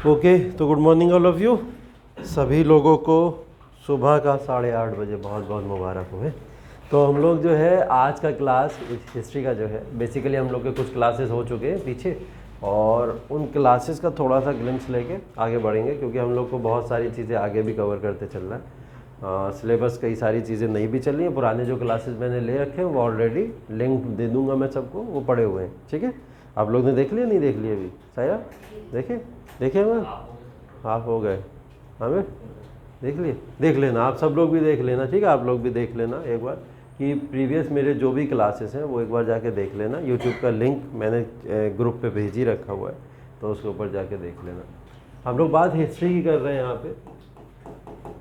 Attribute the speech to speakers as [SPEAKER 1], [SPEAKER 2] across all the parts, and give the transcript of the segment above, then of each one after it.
[SPEAKER 1] Okay, तो good morning all of you. सभी लोगों को सुबह का 8:30 बजे बहुत बहुत मुबारक हुए। तो हम लोग जो है आज का क्लास हिस्ट्री का जो है बेसिकली हम लोग के कुछ क्लासेस हो चुके हैं पीछे, और उन क्लासेस का थोड़ा सा ग्लिम्स लेके आगे बढ़ेंगे, क्योंकि हम लोग को बहुत सारी चीज़ें आगे भी कवर करते चल रहा है। सिलेबस कई सारी चीज़ें नहीं भी चल रही हैं। पुराने जो क्लासेस मैंने ले रखे हैं वो ऑलरेडी लिंक दे दूंगा मैं सबको, वो पड़े हुए हैं। ठीक है, आप लोग ने देख लिया नहीं देख लिया? अभी साया देखे मैं आप हो गए हमें देख लेना, आप सब लोग भी देख लेना। ठीक है, आप लोग भी देख लेना एक बार कि प्रीवियस मेरे जो भी क्लासेस हैं वो एक बार जाके देख लेना। यूट्यूब का लिंक मैंने ग्रुप पे भेज ही रखा हुआ है, तो उसके ऊपर जाके देख लेना। हम लोग बात हिस्ट्री की कर रहे हैं यहाँ पे।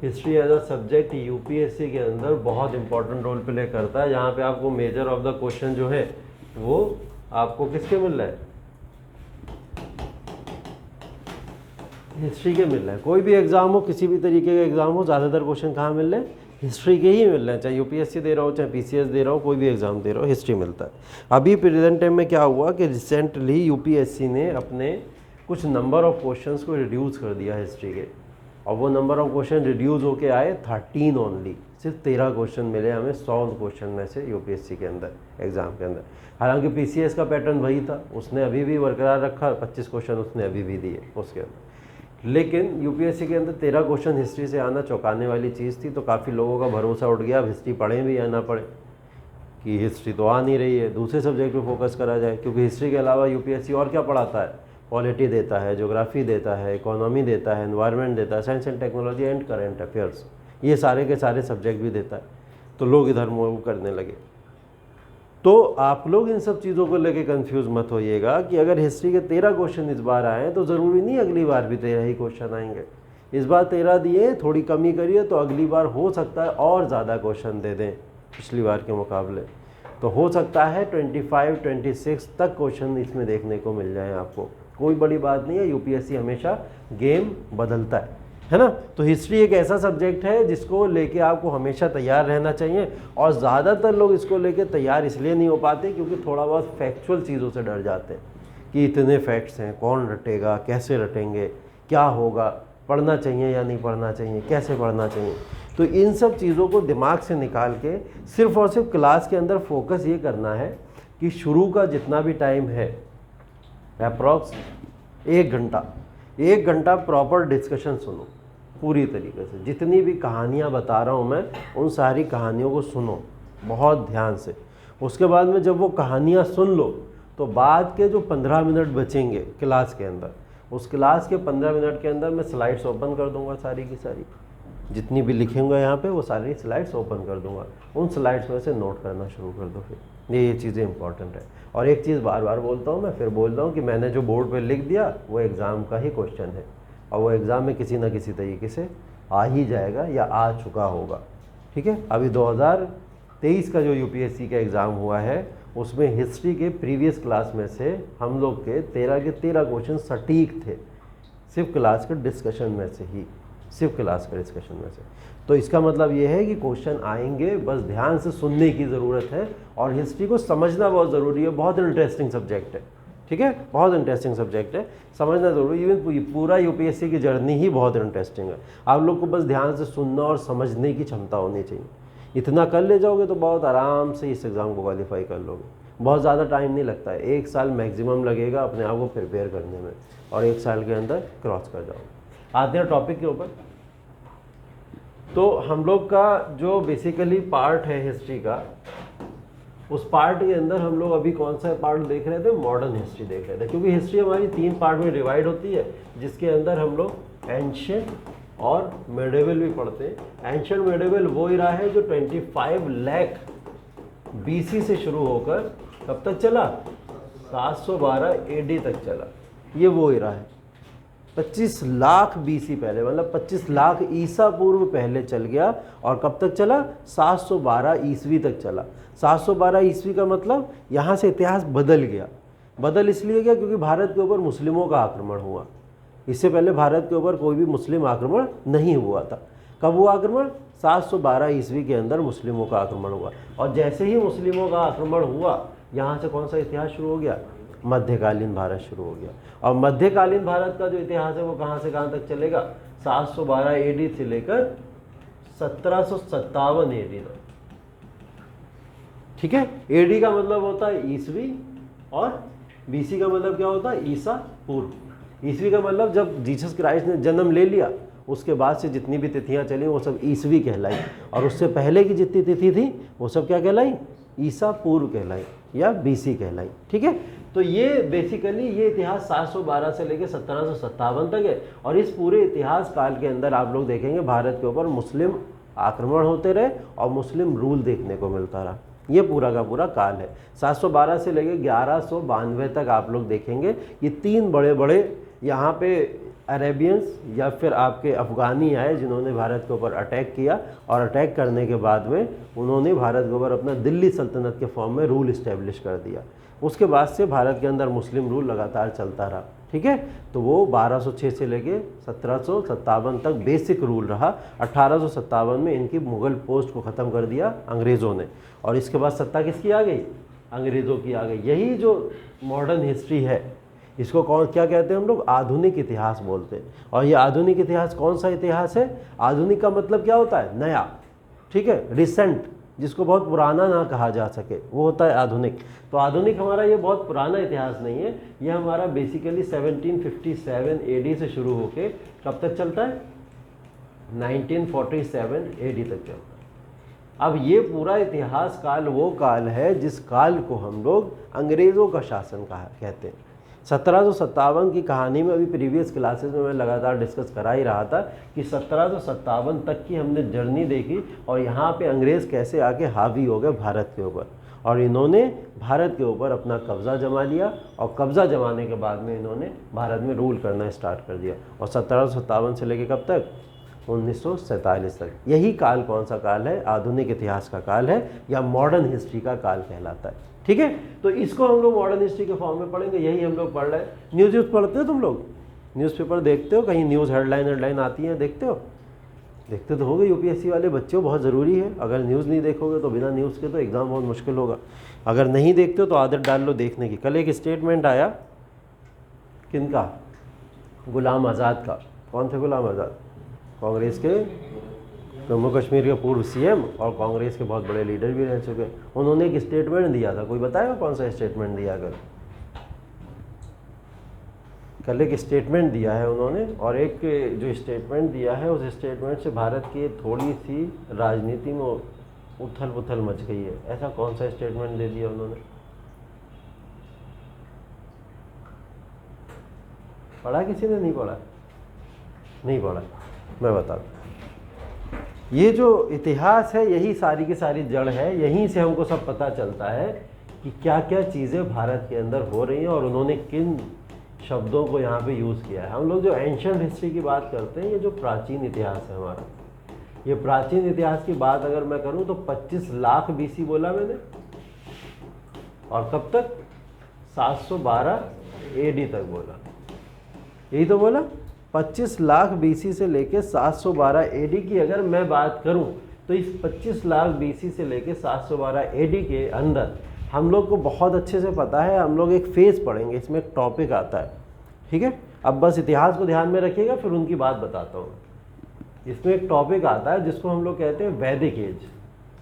[SPEAKER 1] History as a subject UPSC के अंदर बहुत इंपॉर्टेंट रोल प्ले करता है। यहाँ पे आपको मेजर ऑफ द क्वेश्चन जो है वो आपको किसके मिल रहा है? हिस्ट्री के मिल रहा है। कोई भी एग्जाम हो, किसी भी तरीके का एग्जाम हो, ज़्यादातर क्वेश्चन कहाँ मिल रहे हैं? हिस्ट्री के ही मिल रहे हैं। चाहे यूपीएससी दे रहा हो, चाहे पीसीएस दे रहा हो, कोई भी एग्जाम दे रहा हो, हिस्ट्री मिलता है। अभी प्रेजेंट टाइम में क्या हुआ कि रिसेंटली यूपीएससी ने अपने कुछ नंबर ऑफ क्वेश्चंस को रिड्यूस कर दिया हिस्ट्री के, और वो नंबर ऑफ क्वेश्चन रिड्यूस होके आए 13 ओनली। सिर्फ 13 क्वेश्चन मिले हमें 100 क्वेश्चन में से यूपीएससी के अंदर, एग्जाम के अंदर। हालांकि पीसीएस का पैटर्न वही था, उसने अभी भी बरकरार रखा, 25 क्वेश्चन उसने अभी भी दिए उसके अंदर। लेकिन यूपीएससी के अंदर 13 क्वेश्चन हिस्ट्री से आना चौंकाने वाली चीज़ थी। तो काफ़ी लोगों का भरोसा उठ गया, अब हिस्ट्री पढ़ें भी या ना पढ़े, कि हिस्ट्री तो आ नहीं रही है, दूसरे सब्जेक्ट पे फोकस करा जाए। क्योंकि हिस्ट्री के अलावा यूपीएससी और क्या पढ़ाता है? पॉलिटी देता है, ज्योग्राफी देता है, इकोनॉमी देता है, एनवायरनमेंट देता है, science and technology and current affairs, ये सारे के सारे सब्जेक्ट भी देता है। तो लोग इधर मूव करने लगे। तो आप लोग इन सब चीज़ों को लेके कंफ्यूज मत होइएगा कि अगर हिस्ट्री के 13 क्वेश्चन इस बार आए तो ज़रूरी नहीं अगली बार भी 13 ही क्वेश्चन आएंगे। इस बार 13 दिए, थोड़ी कमी करिए तो अगली बार हो सकता है और ज़्यादा क्वेश्चन दे दें पिछली बार के मुकाबले। तो हो सकता है 25, 26 तक क्वेश्चन इसमें देखने को मिल जाए आपको। कोई बड़ी बात नहीं है, यूपीएससी हमेशा गेम बदलता है ना। तो हिस्ट्री एक ऐसा सब्जेक्ट है जिसको लेके आपको हमेशा तैयार रहना चाहिए, और ज़्यादातर लोग इसको लेके तैयार इसलिए नहीं हो पाते क्योंकि थोड़ा बहुत फैक्चुअल चीज़ों से डर जाते हैं कि इतने फैक्ट्स हैं, कौन रटेगा, कैसे रटेंगे, क्या होगा, पढ़ना चाहिए या नहीं पढ़ना चाहिए, कैसे पढ़ना चाहिए। तो इन सब चीज़ों को दिमाग से निकाल के सिर्फ और सिर्फ क्लास के अंदर फोकस ये करना है कि शुरू का जितना भी टाइम है अप्रॉक्स 1 घंटा प्रॉपर डिस्कशन सुनो पूरी तरीके से। जितनी भी कहानियाँ बता रहा हूँ मैं, उन सारी कहानियों को सुनो बहुत ध्यान से। उसके बाद में जब वो कहानियाँ सुन लो तो बाद के जो 15 मिनट बचेंगे क्लास के अंदर, उस क्लास के 15 मिनट के अंदर मैं स्लाइड्स ओपन कर दूंगा, सारी की सारी जितनी भी लिखेंगे यहाँ पे वो सारी स्लाइड्स ओपन कर दूंगा। उन स्लाइड्स में से नोट करना शुरू कर दो। फिर ये चीज़ें इंपॉर्टेंट है। और एक चीज़ बार बार बोलता हूँ मैं, फिर बोल रहा हूँ कि मैंने जो बोर्ड पर लिख दिया वो एग्ज़ाम का ही क्वेश्चन है, और वो एग्ज़ाम में किसी ना किसी तरीके से आ ही जाएगा या आ चुका होगा। ठीक है, अभी 2023 का जो यूपीएससी का एग्ज़ाम हुआ है उसमें हिस्ट्री के प्रीवियस क्लास में से हम लोग के 13 के 13 क्वेश्चन सटीक थे, सिर्फ क्लास के डिस्कशन में से ही, सिर्फ क्लास के डिस्कशन में से। तो इसका मतलब ये है कि क्वेश्चन आएंगे, बस ध्यान से सुनने की ज़रूरत है, और हिस्ट्री को समझना बहुत ज़रूरी है। बहुत इंटरेस्टिंग सब्जेक्ट है, ठीक है, बहुत इंटरेस्टिंग सब्जेक्ट है, समझना ज़रूरी। इवन पूरा यूपीएससी की जर्नी ही बहुत इंटरेस्टिंग है। आप लोग को बस ध्यान से सुनना और समझने की क्षमता होनी चाहिए। इतना कर ले जाओगे तो बहुत आराम से इस एग्ज़ाम को क्वालिफाई कर लोगे। बहुत ज़्यादा टाइम नहीं लगता है, 1 साल मैक्सिमम लगेगा अपने आप को प्रिपेयर करने में, और 1 साल के अंदर क्रॉस कर जाओगे। आते हैं टॉपिक के ऊपर। तो हम लोग का जो बेसिकली पार्ट है हिस्ट्री का, उस पार्ट के अंदर हम लोग अभी कौन सा पार्ट देख रहे थे? मॉडर्न हिस्ट्री देख रहे थे। क्योंकि हिस्ट्री हमारी 3 पार्ट में डिवाइड होती है, जिसके अंदर हम लोग एंशिएंट और मेडिवल भी पढ़ते हैं। एंशिएंट मेडिवल वो इरा है जो 25 लाख बीसी से शुरू होकर कब तक चला? 712 एडी तक चला। ये वो इरा है। 25 लाख बीसी पहले, मतलब 25 लाख ईसा पूर्व पहले चल गया, और कब तक चला? 712 ईस्वी तक चला। 712 ईस्वी का मतलब यहाँ से इतिहास बदल गया। बदल इसलिए गया क्योंकि भारत के ऊपर मुस्लिमों का आक्रमण हुआ। इससे पहले भारत के ऊपर कोई भी मुस्लिम आक्रमण नहीं हुआ था। कब हुआ आक्रमण? 712 ईस्वी के अंदर मुस्लिमों का आक्रमण हुआ, और जैसे ही मुस्लिमों का आक्रमण हुआ, यहाँ से कौन सा इतिहास शुरू हो गया? मध्यकालीन भारत शुरू हो गया। और मध्यकालीन भारत का जो इतिहास है वो कहाँ से कहाँ तक चलेगा, 712 एडी से लेकर 1757 एडी तक। ठीक है, एडी का मतलब होता है ईसवी और बीसी का मतलब क्या होता है, ईसा पूर्व। ईसवी का मतलब जब जीसस क्राइस्ट ने जन्म ले लिया उसके बाद से जितनी भी तिथियां चली वो सब ईसवी कहलाई, और उससे पहले की जितनी तिथि थी वो सब क्या कहलाई, ईसा पूर्व कहलाई या बीसी कहलाई। ठीक है, तो ये बेसिकली ये इतिहास 712 से लेकर 1757 तक है। और इस पूरे इतिहास काल के अंदर आप लोग देखेंगे भारत के ऊपर मुस्लिम आक्रमण होते रहे और मुस्लिम रूल देखने को मिलता रहा। ये पूरा का पूरा काल है। 712 से लेकर 1192 तक आप लोग देखेंगे ये तीन बड़े बड़े यहाँ पे अरेबियंस या फिर आपके अफ़गानी आए जिन्होंने भारत के ऊपर अटैक किया, और अटैक करने के बाद में उन्होंने भारत के ऊपर अपना दिल्ली सल्तनत के फॉर्म में रूल इस्टेब्लिश कर दिया। उसके बाद से भारत के अंदर मुस्लिम रूल लगातार चलता रहा। ठीक है, तो वो 1206 से लेके 1757 तक बेसिक रूल रहा। 1857 में इनकी मुग़ल पोस्ट को ख़त्म कर दिया अंग्रेज़ों ने, और इसके बाद सत्ता किसकी आ गई, अंग्रेज़ों की आ गई। यही जो मॉडर्न हिस्ट्री है इसको कौन क्या कहते हैं हम लोग, आधुनिक इतिहास बोलते हैं। और ये आधुनिक इतिहास कौन सा इतिहास है, आधुनिक का मतलब क्या होता है, नया। ठीक है, रिसेंट, जिसको बहुत पुराना ना कहा जा सके वो होता है आधुनिक। तो आधुनिक हमारा ये बहुत पुराना इतिहास नहीं है, ये हमारा बेसिकली 1757 एडी से शुरू होके कब तक चलता है, 1947 एडी तक चलता है। अब ये पूरा इतिहास काल वो काल है जिस काल को हम लोग अंग्रेज़ों का शासन कहते हैं। 1757 की कहानी में अभी प्रीवियस क्लासेस में मैं लगातार डिस्कस करा ही रहा था कि 1757 तक की हमने जर्नी देखी, और यहाँ पे अंग्रेज़ कैसे आके हावी हो गए भारत के ऊपर, और इन्होंने भारत के ऊपर अपना कब्ज़ा जमा लिया, और कब्ज़ा जमाने के बाद में इन्होंने भारत में रूल करना स्टार्ट कर दिया। और 1757 से लेकर कब तक, 1947 तक। यही काल कौन सा काल है, आधुनिक इतिहास का काल है या मॉडर्न हिस्ट्री का काल कहलाता है। ठीक है, तो इसको हम लोग मॉडर्न हिस्ट्री के फॉर्म में पढ़ेंगे, यही हम लोग पढ़ रहे हैं। न्यूज़ पढ़ते हो तुम लोग, न्यूज़पेपर देखते हो, कहीं न्यूज़ हेडलाइन आती है देखते हो, देखते तो होगे, यूपीएससी वाले बच्चों बहुत ज़रूरी है। अगर न्यूज़ नहीं देखोगे तो बिना न्यूज़ के तो एग्ज़ाम बहुत मुश्किल होगा। अगर नहीं देखते हो तो आदत डाल लो देखने की। कल एक स्टेटमेंट आया, किनका, गुलाम आज़ाद का। कौन थे गुलाम आज़ाद, कांग्रेस के जम्मू कश्मीर के पूर्व सीएम और कांग्रेस के बहुत बड़े लीडर भी रह चुके। उन्होंने एक स्टेटमेंट दिया था, कोई बताएगा कौन सा स्टेटमेंट दिया। कल एक स्टेटमेंट दिया है उन्होंने, और एक जो स्टेटमेंट दिया है उस स्टेटमेंट से भारत की थोड़ी सी राजनीति में उथल पुथल मच गई है। ऐसा कौन सा स्टेटमेंट दे दिया उन्होंने, पढ़ा किसी ने, नहीं पढ़ा, नहीं पढ़ा, मैं बताता हूँ। ये जो इतिहास है यही सारी की सारी जड़ है, यहीं से हमको सब पता चलता है कि क्या क्या चीज़ें भारत के अंदर हो रही हैं और उन्होंने किन शब्दों को यहाँ पे यूज़ किया है। हम लोग जो एंशिएंट हिस्ट्री की बात करते हैं, ये जो प्राचीन इतिहास है हमारा, ये प्राचीन इतिहास की बात अगर मैं करूँ तो 25 लाख बीसी बोला मैंने, और कब तक, 712 एडी तक बोला, यही तो बोला। 25 लाख बीसी से लेके 712 एडी की अगर मैं बात करूं तो इस 25 लाख बीसी से लेके 712 एडी के अंदर हम लोग को बहुत अच्छे से पता है, हम लोग एक फेज़ पढ़ेंगे, इसमें एक टॉपिक आता है। ठीक है, अब बस इतिहास को ध्यान में रखिएगा, फिर उनकी बात बताता हूँ। इसमें एक टॉपिक आता है जिसको हम लोग कहते हैं वैदिक एज।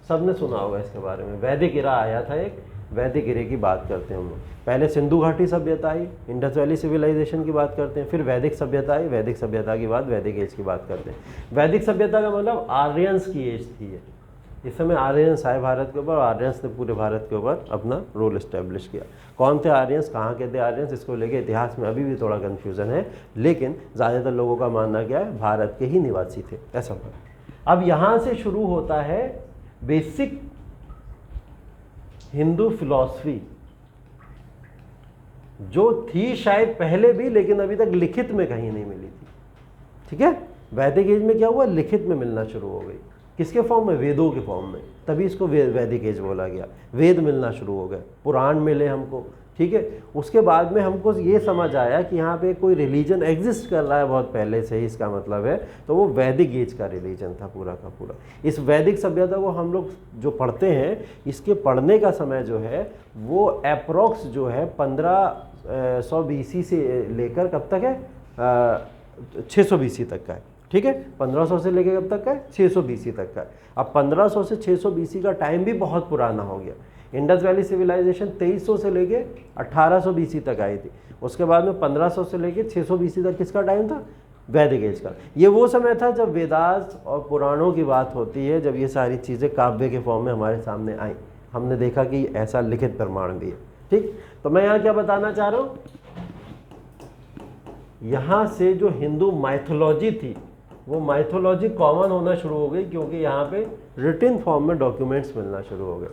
[SPEAKER 1] सब ने सुना होगा इसके बारे में, वैदिक इरा आया था एक, वैदिक इरे की बात करते हैं हम लोग। पहले सिंधु घाटी सभ्यता आई, इंडस वैली सिविलाइजेशन की बात करते हैं, फिर वैदिक सभ्यता आई, वैदिक सभ्यता की बाद वैदिक एज की बात करते हैं। वैदिक सभ्यता का मतलब आर्यंस की एज थी ये। इस समय आर्यंस आए भारत के ऊपर, आर्यंस ने पूरे भारत के ऊपर अपना रोल इस्टेब्लिश किया। कौन थे आर्यंस, कहाँ के थे आर्यंस, इसको लेके इतिहास में अभी भी थोड़ा कन्फ्यूज़न है, लेकिन ज़्यादातर लोगों का मानना क्या है, भारत के ही निवासी थे, ऐसा था। अब यहाँ से शुरू होता है बेसिक हिंदू फिलॉसफी, जो थी शायद पहले भी लेकिन अभी तक लिखित में कहीं नहीं मिली थी। ठीक है, वैदिक एज में क्या हुआ, लिखित में मिलना शुरू हो गई। किसके फॉर्म में, वेदों के फॉर्म में, तभी इसको वैदिक एज बोला गया। वेद मिलना शुरू हो गए, पुराण मिले हमको। ठीक है, उसके बाद में हमको ये समझ आया कि यहाँ पे कोई रिलीजन एग्जिस्ट कर रहा है बहुत पहले से ही, इसका मतलब है तो वो वैदिक एज का रिलीजन था पूरा का पूरा। इस वैदिक सभ्यता को हम लोग जो पढ़ते हैं, इसके पढ़ने का समय जो है वो अप्रोक्स जो है 15 1500 BC से लेकर कब तक है, 600 BC तक का है। ठीक है, 1500 से लेकर कब तक का है, 600 BC तक का है। अब 1500 से 600 BC का टाइम भी बहुत पुराना हो गया। इंडस वैली सिविलाइजेशन 2300 से लेके 1800 BC तक आई थी। उसके बाद में 1500 से लेके 600 BC तक किसका टाइम था, वैदिक एज का। ये वो समय था जब वेदास और पुराणों की बात होती है, जब ये सारी चीज़ें काव्य के फॉर्म में हमारे सामने आई, हमने देखा कि ऐसा लिखित प्रमाण भी है। ठीक, तो मैं यहाँ क्या बताना चाह रहा हूँ, यहाँ से जो हिंदू माइथोलॉजी थी वो माइथोलॉजी कॉमन होना शुरू हो गई, क्योंकि यहाँ पे रिटन फॉर्म में डॉक्यूमेंट्स मिलना शुरू हो गए।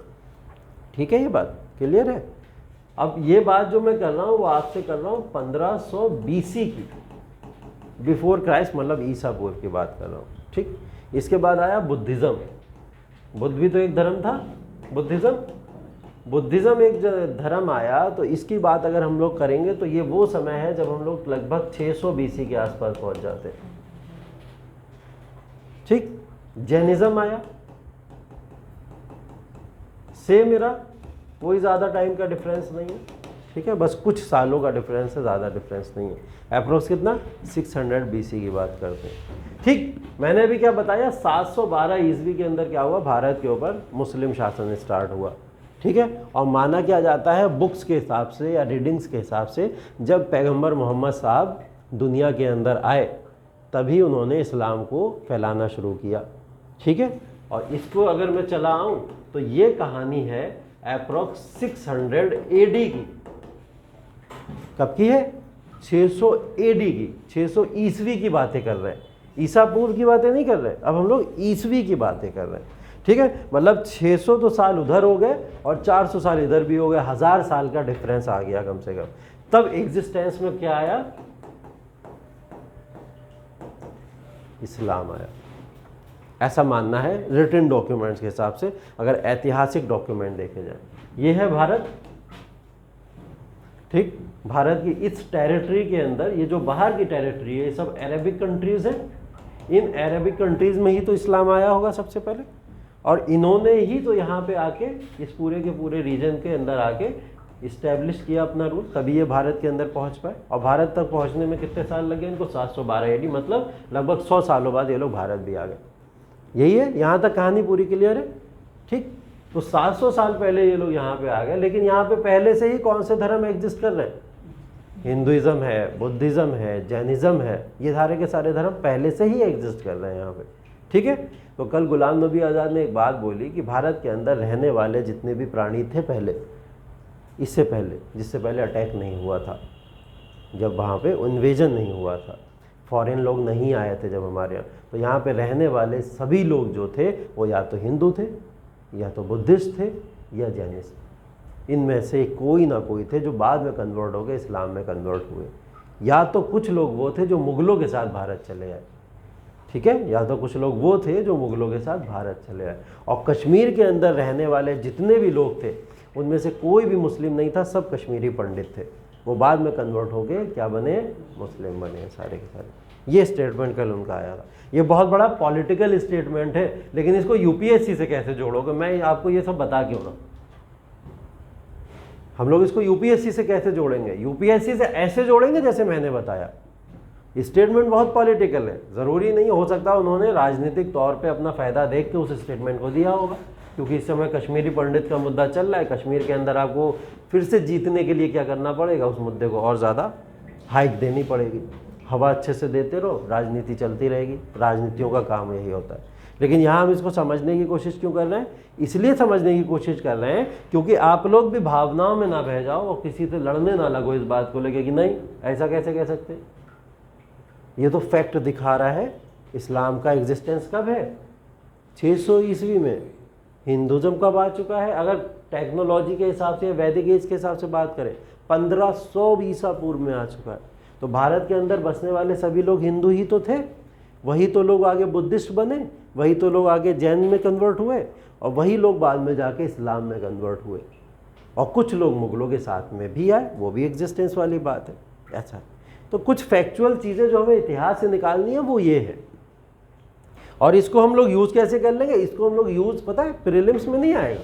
[SPEAKER 1] ठीक है, ये बात क्लियर है। अब ये बात जो मैं कर रहा हूँ वो आपसे कर रहा हूँ 1500 BC की, बिफोर क्राइस्ट, मतलब ईसा पूर्व की बात कर रहा हूँ। ठीक, इसके बाद आया बुद्धिज़्म। बुद्ध भी तो एक धर्म था, बुद्धिज़्म एक धर्म आया। तो इसकी बात अगर हम लोग करेंगे तो ये वो समय है जब हम लोग लगभग 600 BC के आसपास पहुंच जाते हैं। ठीक, जैनिज्म आया, सेम मेरा, कोई ज़्यादा टाइम का डिफरेंस नहीं है। ठीक है, बस कुछ सालों का डिफरेंस है, ज़्यादा डिफरेंस नहीं है। अप्रोक्स कितना, 600 BC की बात करते हैं। ठीक, मैंने अभी क्या बताया, 712 ईस्वी के अंदर क्या हुआ, भारत के ऊपर मुस्लिम शासन स्टार्ट हुआ। ठीक है, और माना क्या जाता है बुक्स के हिसाब से या रीडिंग्स के हिसाब से, जब पैगंबर मोहम्मद साहब दुनिया के अंदर आए तभी उन्होंने इस्लाम को फैलाना शुरू किया। ठीक है, और इसको अगर मैं चला आऊँ तो ये कहानी है अप्रोक्स 600 AD की। कब की है, 600 AD की, 600 ईस्वी की बातें कर रहे हैं, ईसा पूर्व की बातें नहीं कर रहे। अब हम लोग ईस्वी की बातें कर रहे हैं। ठीक है, मतलब 600 तो साल उधर हो गए और 400 साल इधर भी हो गए, 1000 साल का डिफरेंस आ गया कम से कम। तब एग्जिस्टेंस में क्या आया, इस्लाम आया, ऐसा मानना है रिटन डॉक्यूमेंट्स के हिसाब से, अगर ऐतिहासिक डॉक्यूमेंट देखे जाए। ये है भारत। ठीक, भारत की इस टेरिटरी के अंदर, ये जो बाहर की टेरिटरी है ये सब अरबिक कंट्रीज हैं। इन अरबिक कंट्रीज में ही तो इस्लाम आया होगा सबसे पहले, और इन्होंने ही तो यहाँ पे आके इस पूरे के पूरे रीजन के अंदर आके इस्टेब्लिश किया अपना रूल, तभी ये भारत के अंदर पहुँच पाए। और भारत तक पहुँचने में कितने साल लगे इनको, 712 AD, मतलब लगभग 100 सालों बाद ये लोग भारत भी आ गए। यही है, यहाँ तक कहानी पूरी क्लियर है। ठीक, तो 700 साल पहले ये लोग यहाँ पे आ गए, लेकिन यहाँ पे पहले से ही कौन से धर्म एग्जिस्ट कर रहे हैं, हिंदुइज्म है, बुद्धिज़्म है, जैनिज्म है, ये सारे के सारे धर्म पहले से ही एग्जिस्ट कर रहे हैं यहाँ पे। ठीक है, तो कल गुलाम नबी आज़ाद ने एक बात बोली कि भारत के अंदर रहने वाले जितने भी प्राणी थे पहले, इससे पहले, जिससे पहले अटैक नहीं हुआ था, जब वहाँ पे इन्वेजन नहीं हुआ था, फॉरेन लोग नहीं आए थे जब हमारे यहाँ, तो यहाँ पे रहने वाले सभी लोग जो थे वो या तो हिंदू थे, या तो बुद्धिस्ट थे, या जैनिस्ट। इनमें से कोई ना कोई थे जो बाद में कन्वर्ट हो गए, इस्लाम में कन्वर्ट हुए, या तो कुछ लोग वो थे जो मुग़लों के साथ भारत चले आए। ठीक है, या तो कुछ लोग वो थे जो मुग़लों के साथ भारत चले आए। और कश्मीर के अंदर रहने वाले जितने भी लोग थे उनमें से कोई भी मुस्लिम नहीं था, सब कश्मीरी पंडित थे। वो बाद में कन्वर्ट हो गए, क्या बने, मुस्लिम बने सारे के सारे। ये स्टेटमेंट कल उनका आया था। ये बहुत बड़ा पॉलिटिकल स्टेटमेंट है, लेकिन इसको यूपीएससी से कैसे जोड़ोगे, मैं आपको ये सब बता क्यों ना। हम लोग इसको यूपीएससी से कैसे जोड़ेंगे, यूपीएससी से ऐसे जोड़ेंगे जैसे मैंने बताया। स्टेटमेंट बहुत पॉलिटिकल है, ज़रूरी नहीं, हो सकता उन्होंने राजनीतिक तौर पे अपना फ़ायदा देख के उस स्टेटमेंट को दिया होगा, क्योंकि इस समय कश्मीरी पंडित का मुद्दा चल रहा है। कश्मीर के अंदर आपको फिर से जीतने के लिए क्या करना पड़ेगा, उस मुद्दे को और ज़्यादा हाइक देनी पड़ेगी। हवा अच्छे से देते रहो, राजनीति चलती रहेगी, राजनीतियों का काम यही होता है। लेकिन यहाँ हम इसको समझने की कोशिश क्यों कर रहे हैं, इसलिए समझने की कोशिश कर रहे हैं क्योंकि आप लोग भी भावनाओं में ना बह जाओ और किसी से लड़ने ना लगो इस बात को लेकर कि नहीं ऐसा कैसे कह सकते। ये तो फैक्ट दिखा रहा है इस्लाम का एग्जिस्टेंस कब है, 600 ईस्वी में। हिंदुज़म कब आ चुका है, अगर टेक्नोलॉजी के हिसाब से, वैदिक एज के हिसाब से बात करें, 1500 ईसा पूर्व में आ चुका है। तो भारत के अंदर बसने वाले सभी लोग हिंदू ही तो थे, वही तो लोग आगे बुद्धिस्ट बने, वही तो लोग आगे जैन में कन्वर्ट हुए, और वही लोग बाद में जाके इस्लाम में कन्वर्ट हुए, और कुछ लोग मुग़लों के साथ में भी आए, वो भी एग्जिस्टेंस वाली बात है। ऐसा तो कुछ फैक्चुअल चीज़ें जो हमें इतिहास से निकालनी है वो ये है। और इसको हम लोग यूज़ कैसे कर लेंगे, इसको हम लोग यूज़ पता है प्रीलिम्स में नहीं आएगा,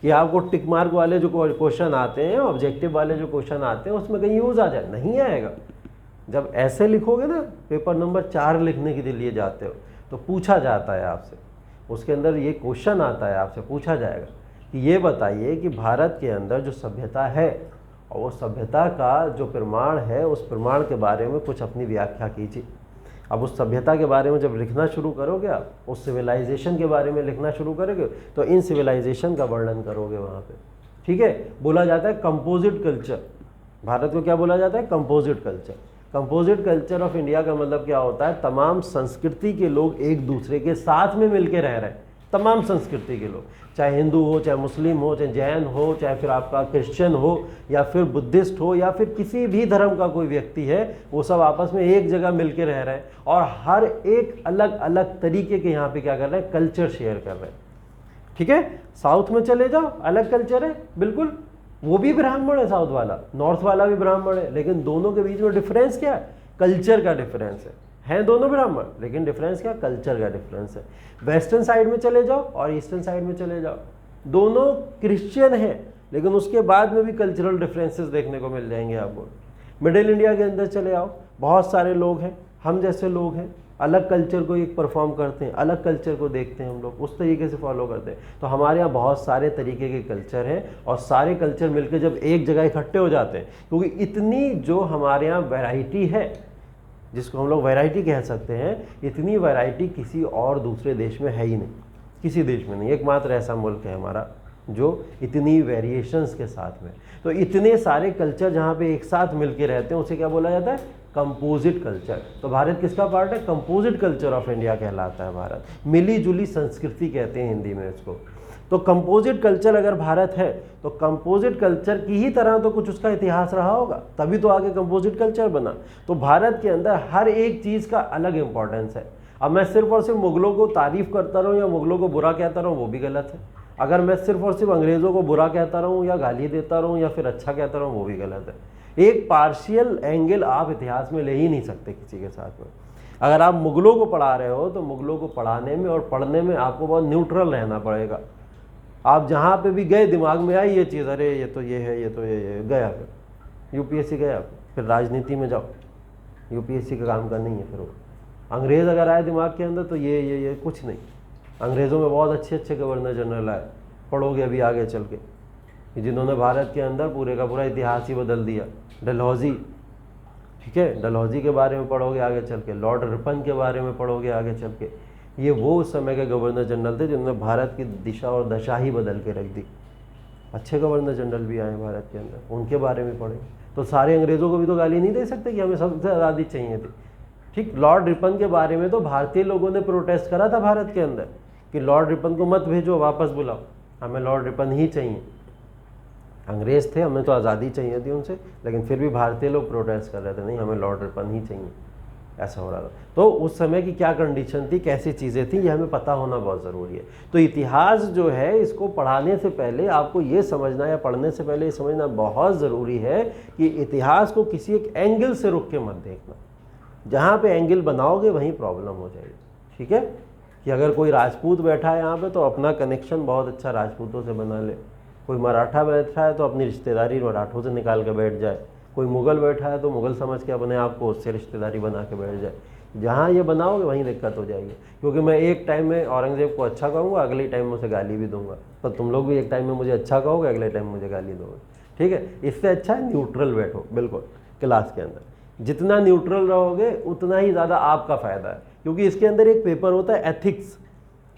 [SPEAKER 1] कि आपको टिक मार्क वाले जो क्वेश्चन आते हैं, ऑब्जेक्टिव वाले जो क्वेश्चन आते हैं, उसमें कहीं यूज़ आ जाए, नहीं आएगा। जब ऐसे लिखोगे ना, पेपर नंबर 4 लिखने के लिए जाते हो तो पूछा जाता है आपसे, उसके अंदर ये क्वेश्चन आता है, आपसे पूछा जाएगा कि ये बताइए कि भारत के अंदर जो सभ्यता है और वो सभ्यता का जो प्रमाण है, उस प्रमाण के बारे में कुछ अपनी व्याख्या कीजिए। अब उस सभ्यता के बारे में जब लिखना शुरू करोगे आप, उस सिविलाइजेशन के बारे में लिखना शुरू करोगे तो इन सिविलाइजेशन का वर्णन करोगे वहाँ पे, ठीक है। बोला जाता है कंपोजिट कल्चर, भारत को क्या बोला जाता है? Composite culture. Composite culture of India का मतलब क्या होता है? तमाम संस्कृति के लोग एक दूसरे के साथ में मिलके रह रहे हैं, तमाम संस्कृति के लोग, चाहे हिंदू हो, चाहे मुस्लिम हो, चाहे जैन हो, चाहे फिर आपका क्रिश्चियन हो, या फिर बुद्धिस्ट हो, या फिर किसी भी धर्म का कोई व्यक्ति है, वो सब आपस में एक जगह मिलके रह रहे हैं और हर एक अलग अलग तरीके के यहाँ पे क्या कर रहे हैं? कल्चर शेयर कर रहे हैं, ठीक है। साउथ में चले जाओ, अलग कल्चर है बिल्कुल, वो भी ब्राह्मण है साउथ वाला, नॉर्थ वाला भी ब्राह्मण है, लेकिन दोनों के बीच में डिफरेंस क्या है? कल्चर का डिफरेंस है दोनों ब्राह्मण, लेकिन डिफरेंस क्या? कल्चर का डिफरेंस है। वेस्टर्न साइड में चले जाओ और ईस्टर्न साइड में चले जाओ, दोनों क्रिश्चियन हैं, लेकिन उसके बाद में भी कल्चरल डिफरेंसेस देखने को मिल जाएंगे आपको। मिडिल इंडिया के अंदर चले आओ, बहुत सारे लोग हैं, हम जैसे लोग हैं, अलग कल्चर को एक परफॉर्म करते हैं, अलग कल्चर को देखते हैं हम लोग, उस तरीके से फॉलो करते हैं। तो हमारे यहाँ बहुत सारे तरीके के कल्चर हैं और सारे कल्चर मिलकर जब एक जगह इकट्ठे हो जाते हैं, क्योंकि इतनी जो हमारे यहाँ वैरायटी है, जिसको हम लोग वैरायटी कह सकते हैं, इतनी वैरायटी किसी और दूसरे देश में है ही नहीं, किसी देश में नहीं। एकमात्र ऐसा मुल्क है हमारा जो इतनी वेरिएशंस के साथ में, तो इतने सारे कल्चर जहाँ पे एक साथ मिलके रहते हैं, उसे क्या बोला जाता है? Composite culture. तो भारत किसका पार्ट है? कंपोजिट कल्चर ऑफ इंडिया कहलाता है भारत, मिली जुली संस्कृति कहते हैं हिंदी में इसको। तो कंपोजिट कल्चर अगर भारत है तो कंपोजिट कल्चर की ही तरह तो कुछ उसका इतिहास रहा होगा, तभी तो आगे कंपोजिट कल्चर बना। तो भारत के अंदर हर एक चीज़ का अलग इंपॉर्टेंस है। अब मैं सिर्फ और सिर्फ मुगलों को तारीफ करता रहूँ या मुगलों को बुरा कहता रहूँ, वो भी गलत है। अगर मैं सिर्फ और सिर्फ अंग्रेज़ों को बुरा कहता रहूँ या गाली देता रहूँ या फिर अच्छा कहता रहूँ, वो भी गलत है। एक पार्शियल एंगल आप इतिहास में ले ही नहीं सकते किसी के साथ में। अगर आप मुगलों को पढ़ा रहे हो तो मुगलों को पढ़ाने में और पढ़ने में आपको बहुत न्यूट्रल रहना पड़ेगा। आप जहाँ पे भी गए, दिमाग में आई ये चीज़, अरे ये तो ये है, ये तो ये है, गया, फिर यूपीएससी गया, फिर राजनीति में जाओ, यूपीएससी का काम का नहीं है। फिर वो अंग्रेज़ अगर आए दिमाग के अंदर तो ये कुछ नहीं। अंग्रेज़ों में बहुत अच्छे अच्छे गवर्नर जनरल आए, पढ़ोगे अभी आगे चल के, जिन्होंने भारत के अंदर पूरे का पूरा इतिहास ही बदल दिया। डलहौजी, ठीक है, डलहौजी के बारे में पढ़ोगे आगे चल के, लॉर्ड रिपन के बारे में पढ़ोगे आगे चल के। ये वो उस समय के गवर्नर जनरल थे जिन्होंने भारत की दिशा और दशा ही बदल के रख दी। अच्छे गवर्नर जनरल भी आए भारत के अंदर, उनके बारे में पढ़े। तो सारे अंग्रेज़ों को भी तो गाली नहीं दे सकते कि हमें सबसे आज़ादी चाहिए थी। ठीक, लॉर्ड रिपन के बारे में तो भारतीय लोगों ने प्रोटेस्ट करा था भारत के अंदर कि लॉर्ड रिपन को मत भेजो, वापस बुलाओ, हमें लॉर्ड रिपन ही चाहिए। अंग्रेज़ थे, हमें तो आज़ादी चाहिए थी उनसे, लेकिन फिर भी भारतीय लोग प्रोटेस्ट कर रहे थे, नहीं हमें लॉर्ड रिपन ही चाहिए, ऐसा हो रहा था। तो उस समय की क्या कंडीशन थी, कैसी चीज़ें थी, ये हमें पता होना बहुत ज़रूरी है। तो इतिहास जो है, इसको पढ़ाने से पहले आपको ये समझना या पढ़ने से पहले ये समझना बहुत ज़रूरी है कि इतिहास को किसी एक एंगल से रुक के मत देखना। जहाँ पे एंगल बनाओगे वहीं प्रॉब्लम हो जाएगी, ठीक है। कि अगर कोई राजपूत बैठा है यहाँ पे तो अपना कनेक्शन बहुत अच्छा राजपूतों से बना ले, कोई मराठा बैठा है तो अपनी रिश्तेदारी मराठों से निकाल के बैठ जाए, कोई मुग़ल बैठा है तो मुग़ल समझ के अपने आप को उससे रिश्तेदारी बना के बैठ जाए। जहाँ ये बनाओगे वहीं दिक्कत हो जाएगी, क्योंकि मैं एक टाइम में औरंगज़ेब को अच्छा कहूँगा, अगले टाइम में उसे गाली भी दूंगा, तो तुम लोग भी एक टाइम में मुझे अच्छा कहोगे, अगले टाइम मुझे गाली दोगे, ठीक है। इससे अच्छा है न्यूट्रल बैठो बिल्कुल क्लास के अंदर। जितना न्यूट्रल रहोगे उतना ही ज़्यादा आपका फ़ायदा है, क्योंकि इसके अंदर एक पेपर होता है एथिक्स।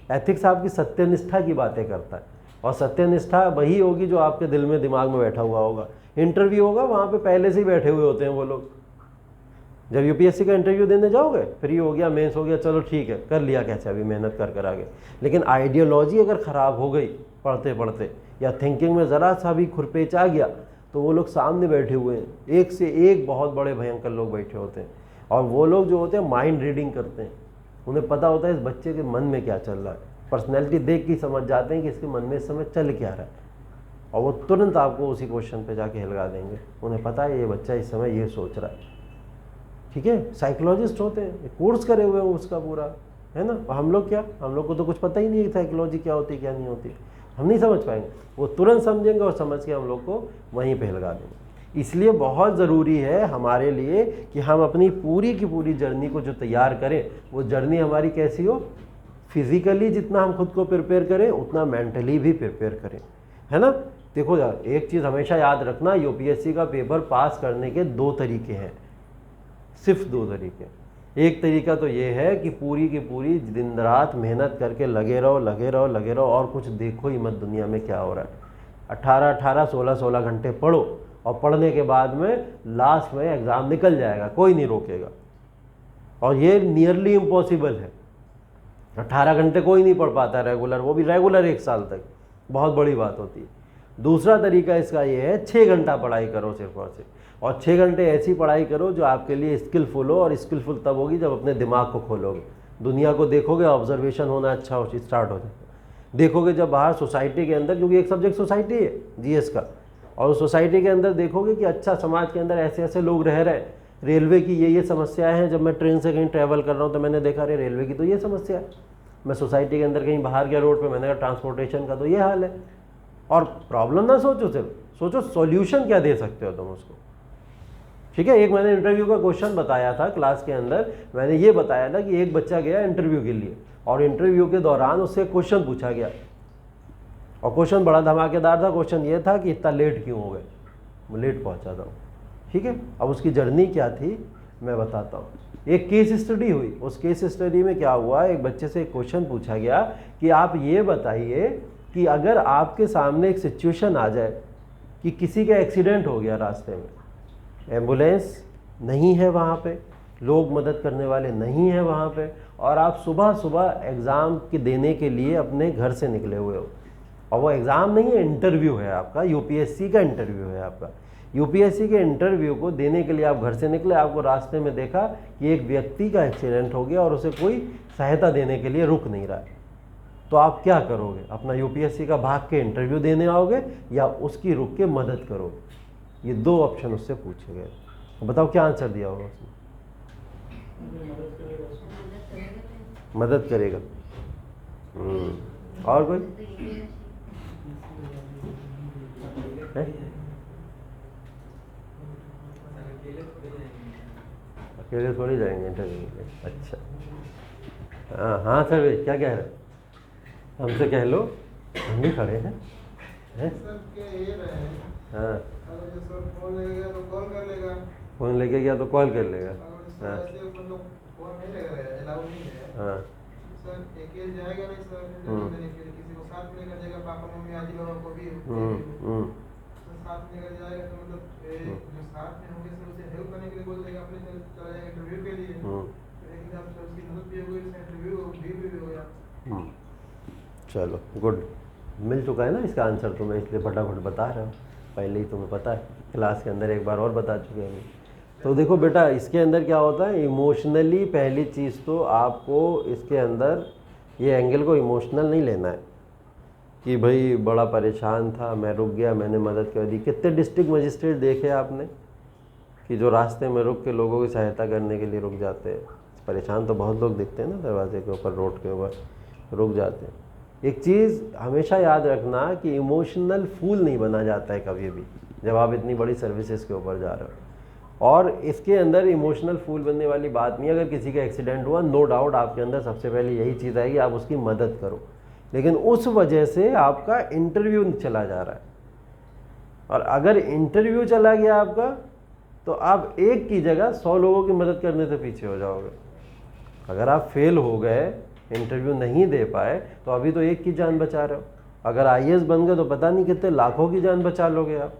[SPEAKER 1] एथिक्स आपकी सत्यनिष्ठा की बातें करता है, और सत्यनिष्ठा वही होगी जो आपके दिल में दिमाग में बैठा हुआ होगा। इंटरव्यू होगा, वहाँ पे पहले से ही बैठे हुए होते हैं वो लोग। जब यूपीएससी का इंटरव्यू देने जाओगे, फ्री हो गया, मेंस हो गया, चलो ठीक है कर लिया, कैसे अभी मेहनत कर कर आगे। लेकिन आइडियोलॉजी अगर ख़राब हो गई पढ़ते पढ़ते, या थिंकिंग में ज़रा सा भी खुरपेच आ गया, तो वो लोग सामने बैठे हुए हैं, एक से एक बहुत बड़े भयंकर लोग बैठे होते हैं, और वो लोग जो होते हैं माइंड रीडिंग करते हैं। उन्हें पता होता है इस बच्चे के मन में क्या चल रहा है, पर्सनैलिटी देख के समझ जाते हैं कि इसके मन में इस समय चल क्या रहा है, और वो तुरंत आपको उसी क्वेश्चन पे जाके हिलगा देंगे। उन्हें पता है ये बच्चा इस समय ये सोच रहा है, ठीक है। साइकोलॉजिस्ट होते हैं, कोर्स करे हुए हैं उसका पूरा, है ना। और हम लोग क्या, हम लोग को तो कुछ पता ही नहीं है साइकोलॉजी क्या होती है क्या नहीं होती। हम नहीं समझ पाएंगे, वो तुरंत समझेंगे और समझ के हम लोग को वहीं पे लगा देंगे। इसलिए बहुत ज़रूरी है हमारे लिए कि हम अपनी पूरी की पूरी जर्नी को जो तैयार करें, वो जर्नी हमारी कैसी हो, फिज़िकली जितना हम खुद को प्रिपेयर करें उतना मेंटली भी प्रिपेयर करें, है ना। देखो यार, एक चीज़ हमेशा याद रखना, यूपीएससी का पेपर पास करने के 2 तरीके हैं, सिर्फ 2 तरीके। एक तरीका तो ये है कि पूरी की पूरी दिन रात मेहनत करके लगे रहो लगे रहो लगे रहो और कुछ देखो ही मत दुनिया में क्या हो रहा है। 18-18, 16-16 घंटे पढ़ो और पढ़ने के बाद में लास्ट में एग्ज़ाम निकल जाएगा, कोई नहीं रोकेगा। और ये नियरली इम्पॉसिबल है, 18 घंटे कोई नहीं पढ़ पाता रेगुलर, वो भी रेगुलर 1 साल तक, बहुत बड़ी बात होती है। दूसरा तरीका इसका ये है, 6 घंटा पढ़ाई करो सिर्फ और सिर्फ, और 6 घंटे ऐसी पढ़ाई करो जो आपके लिए स्किलफुल हो, और स्किलफुल तब होगी जब अपने दिमाग को खोलोगे, दुनिया को देखोगे, ऑब्जर्वेशन होना अच्छा हो स्टार्ट हो जाएगा। देखोगे जब बाहर सोसाइटी के अंदर, क्योंकि एक सब्जेक्ट सोसाइटी है जीएस का, और उस सोसाइटी के अंदर देखोगे कि अच्छा समाज के अंदर ऐसे ऐसे लोग रह रहे हैं, रेलवे की ये समस्याएं हैं। जब मैं ट्रेन से कहीं ट्रैवल कर रहा हूँ तो मैंने देखा अरे रेलवे की तो ये समस्या है। मैं सोसाइटी के अंदर कहीं बाहर गया रोड पे, मैंने कहा ट्रांसपोर्टेशन का तो ये हाल है। और प्रॉब्लम ना सोचो, सिर्फ सोचो सॉल्यूशन क्या दे सकते हो तुम उसको, ठीक है। एक मैंने इंटरव्यू का क्वेश्चन बताया था क्लास के अंदर, मैंने ये बताया था कि एक बच्चा गया इंटरव्यू के लिए, और इंटरव्यू के दौरान उससे क्वेश्चन पूछा गया, और क्वेश्चन बड़ा धमाकेदार था। क्वेश्चन ये था कि इतना लेट क्यों हो गए, मैं लेट पहुंचा था, ठीक है। अब उसकी जर्नी क्या थी मैं बताता हूँ। एक केस स्टडी हुई, उस केस स्टडी में क्या हुआ, एक बच्चे से एक क्वेश्चन पूछा गया कि आप ये बताइए कि अगर आपके सामने एक सिचुएशन आ जाए कि किसी का एक्सीडेंट हो गया रास्ते में, एम्बुलेंस नहीं है वहाँ पे, लोग मदद करने वाले नहीं हैं वहाँ पे, और आप सुबह सुबह एग्ज़ाम के देने के लिए अपने घर से निकले हुए हो, और वो एग्ज़ाम नहीं है, इंटरव्यू है आपका, यूपीएससी का इंटरव्यू है आपका। यूपीएससी के इंटरव्यू को देने के लिए आप घर से निकले, आपको रास्ते में देखा कि एक व्यक्ति का एक्सीडेंट हो गया और उसे कोई सहायता देने के लिए रुक नहीं रहा है, तो आप क्या करोगे, अपना यूपीएससी का भाग के इंटरव्यू देने आओगे या उसकी रुक के मदद करोगे। ये 2 ऑप्शन उससे पूछे गए, बताओ क्या आंसर दिया होगा उसने। मदद करेगा। और कोई है? अकेले थोड़ी जाएंगे इंटरव्यू के लिए। अच्छा, हाँ सर, क्या कह रहे हैं, हमसे कह लो, हम भी खड़े हैं। हाँ, फ़ोन लेके गया तो कॉल कर लेगा। हाँ हाँ, चलो गुड, मिल चुका है ना इसका आंसर, तो मैं इसलिए फटाफट बता रहा हूँ, पहले ही तुम्हें पता है, क्लास के अंदर एक बार और बता चुके हैं। तो देखो बेटा, इसके अंदर क्या होता है, इमोशनली पहली चीज़ तो आपको इसके अंदर ये एंगल को इमोशनल नहीं लेना है कि भाई बड़ा परेशान था, मैं रुक गया, मैंने मदद कर दी। कितने डिस्ट्रिक्ट मजिस्ट्रेट देखे आपने कि जो रास्ते में रुक के लोगों की सहायता करने के लिए रुक जाते हैं। परेशान तो बहुत लोग दिखते हैं ना, दरवाजे के ऊपर, रोड के ऊपर रुक जाते हैं। एक चीज़ हमेशा याद रखना कि इमोशनल फूल नहीं बना जाता है कभी भी जब आप इतनी बड़ी सर्विसेज के ऊपर जा रहे हो। और इसके अंदर इमोशनल फूल बनने वाली बात नहीं है। अगर किसी का एक्सीडेंट हुआ, नो डाउट आपके अंदर सबसे पहले यही चीज़ आएगी, आप उसकी मदद करो, लेकिन उस वजह से आपका इंटरव्यू चला जा रहा है। और अगर इंटरव्यू चला गया आपका, तो आप एक की जगह 100 लोगों की मदद करने से पीछे हो जाओगे। अगर आप फेल हो गए, इंटरव्यू नहीं दे पाए, तो अभी तो एक की जान बचा रहे हो। अगर आईएएस बन गए तो पता नहीं कितने लाखों की जान बचा लोगे आप।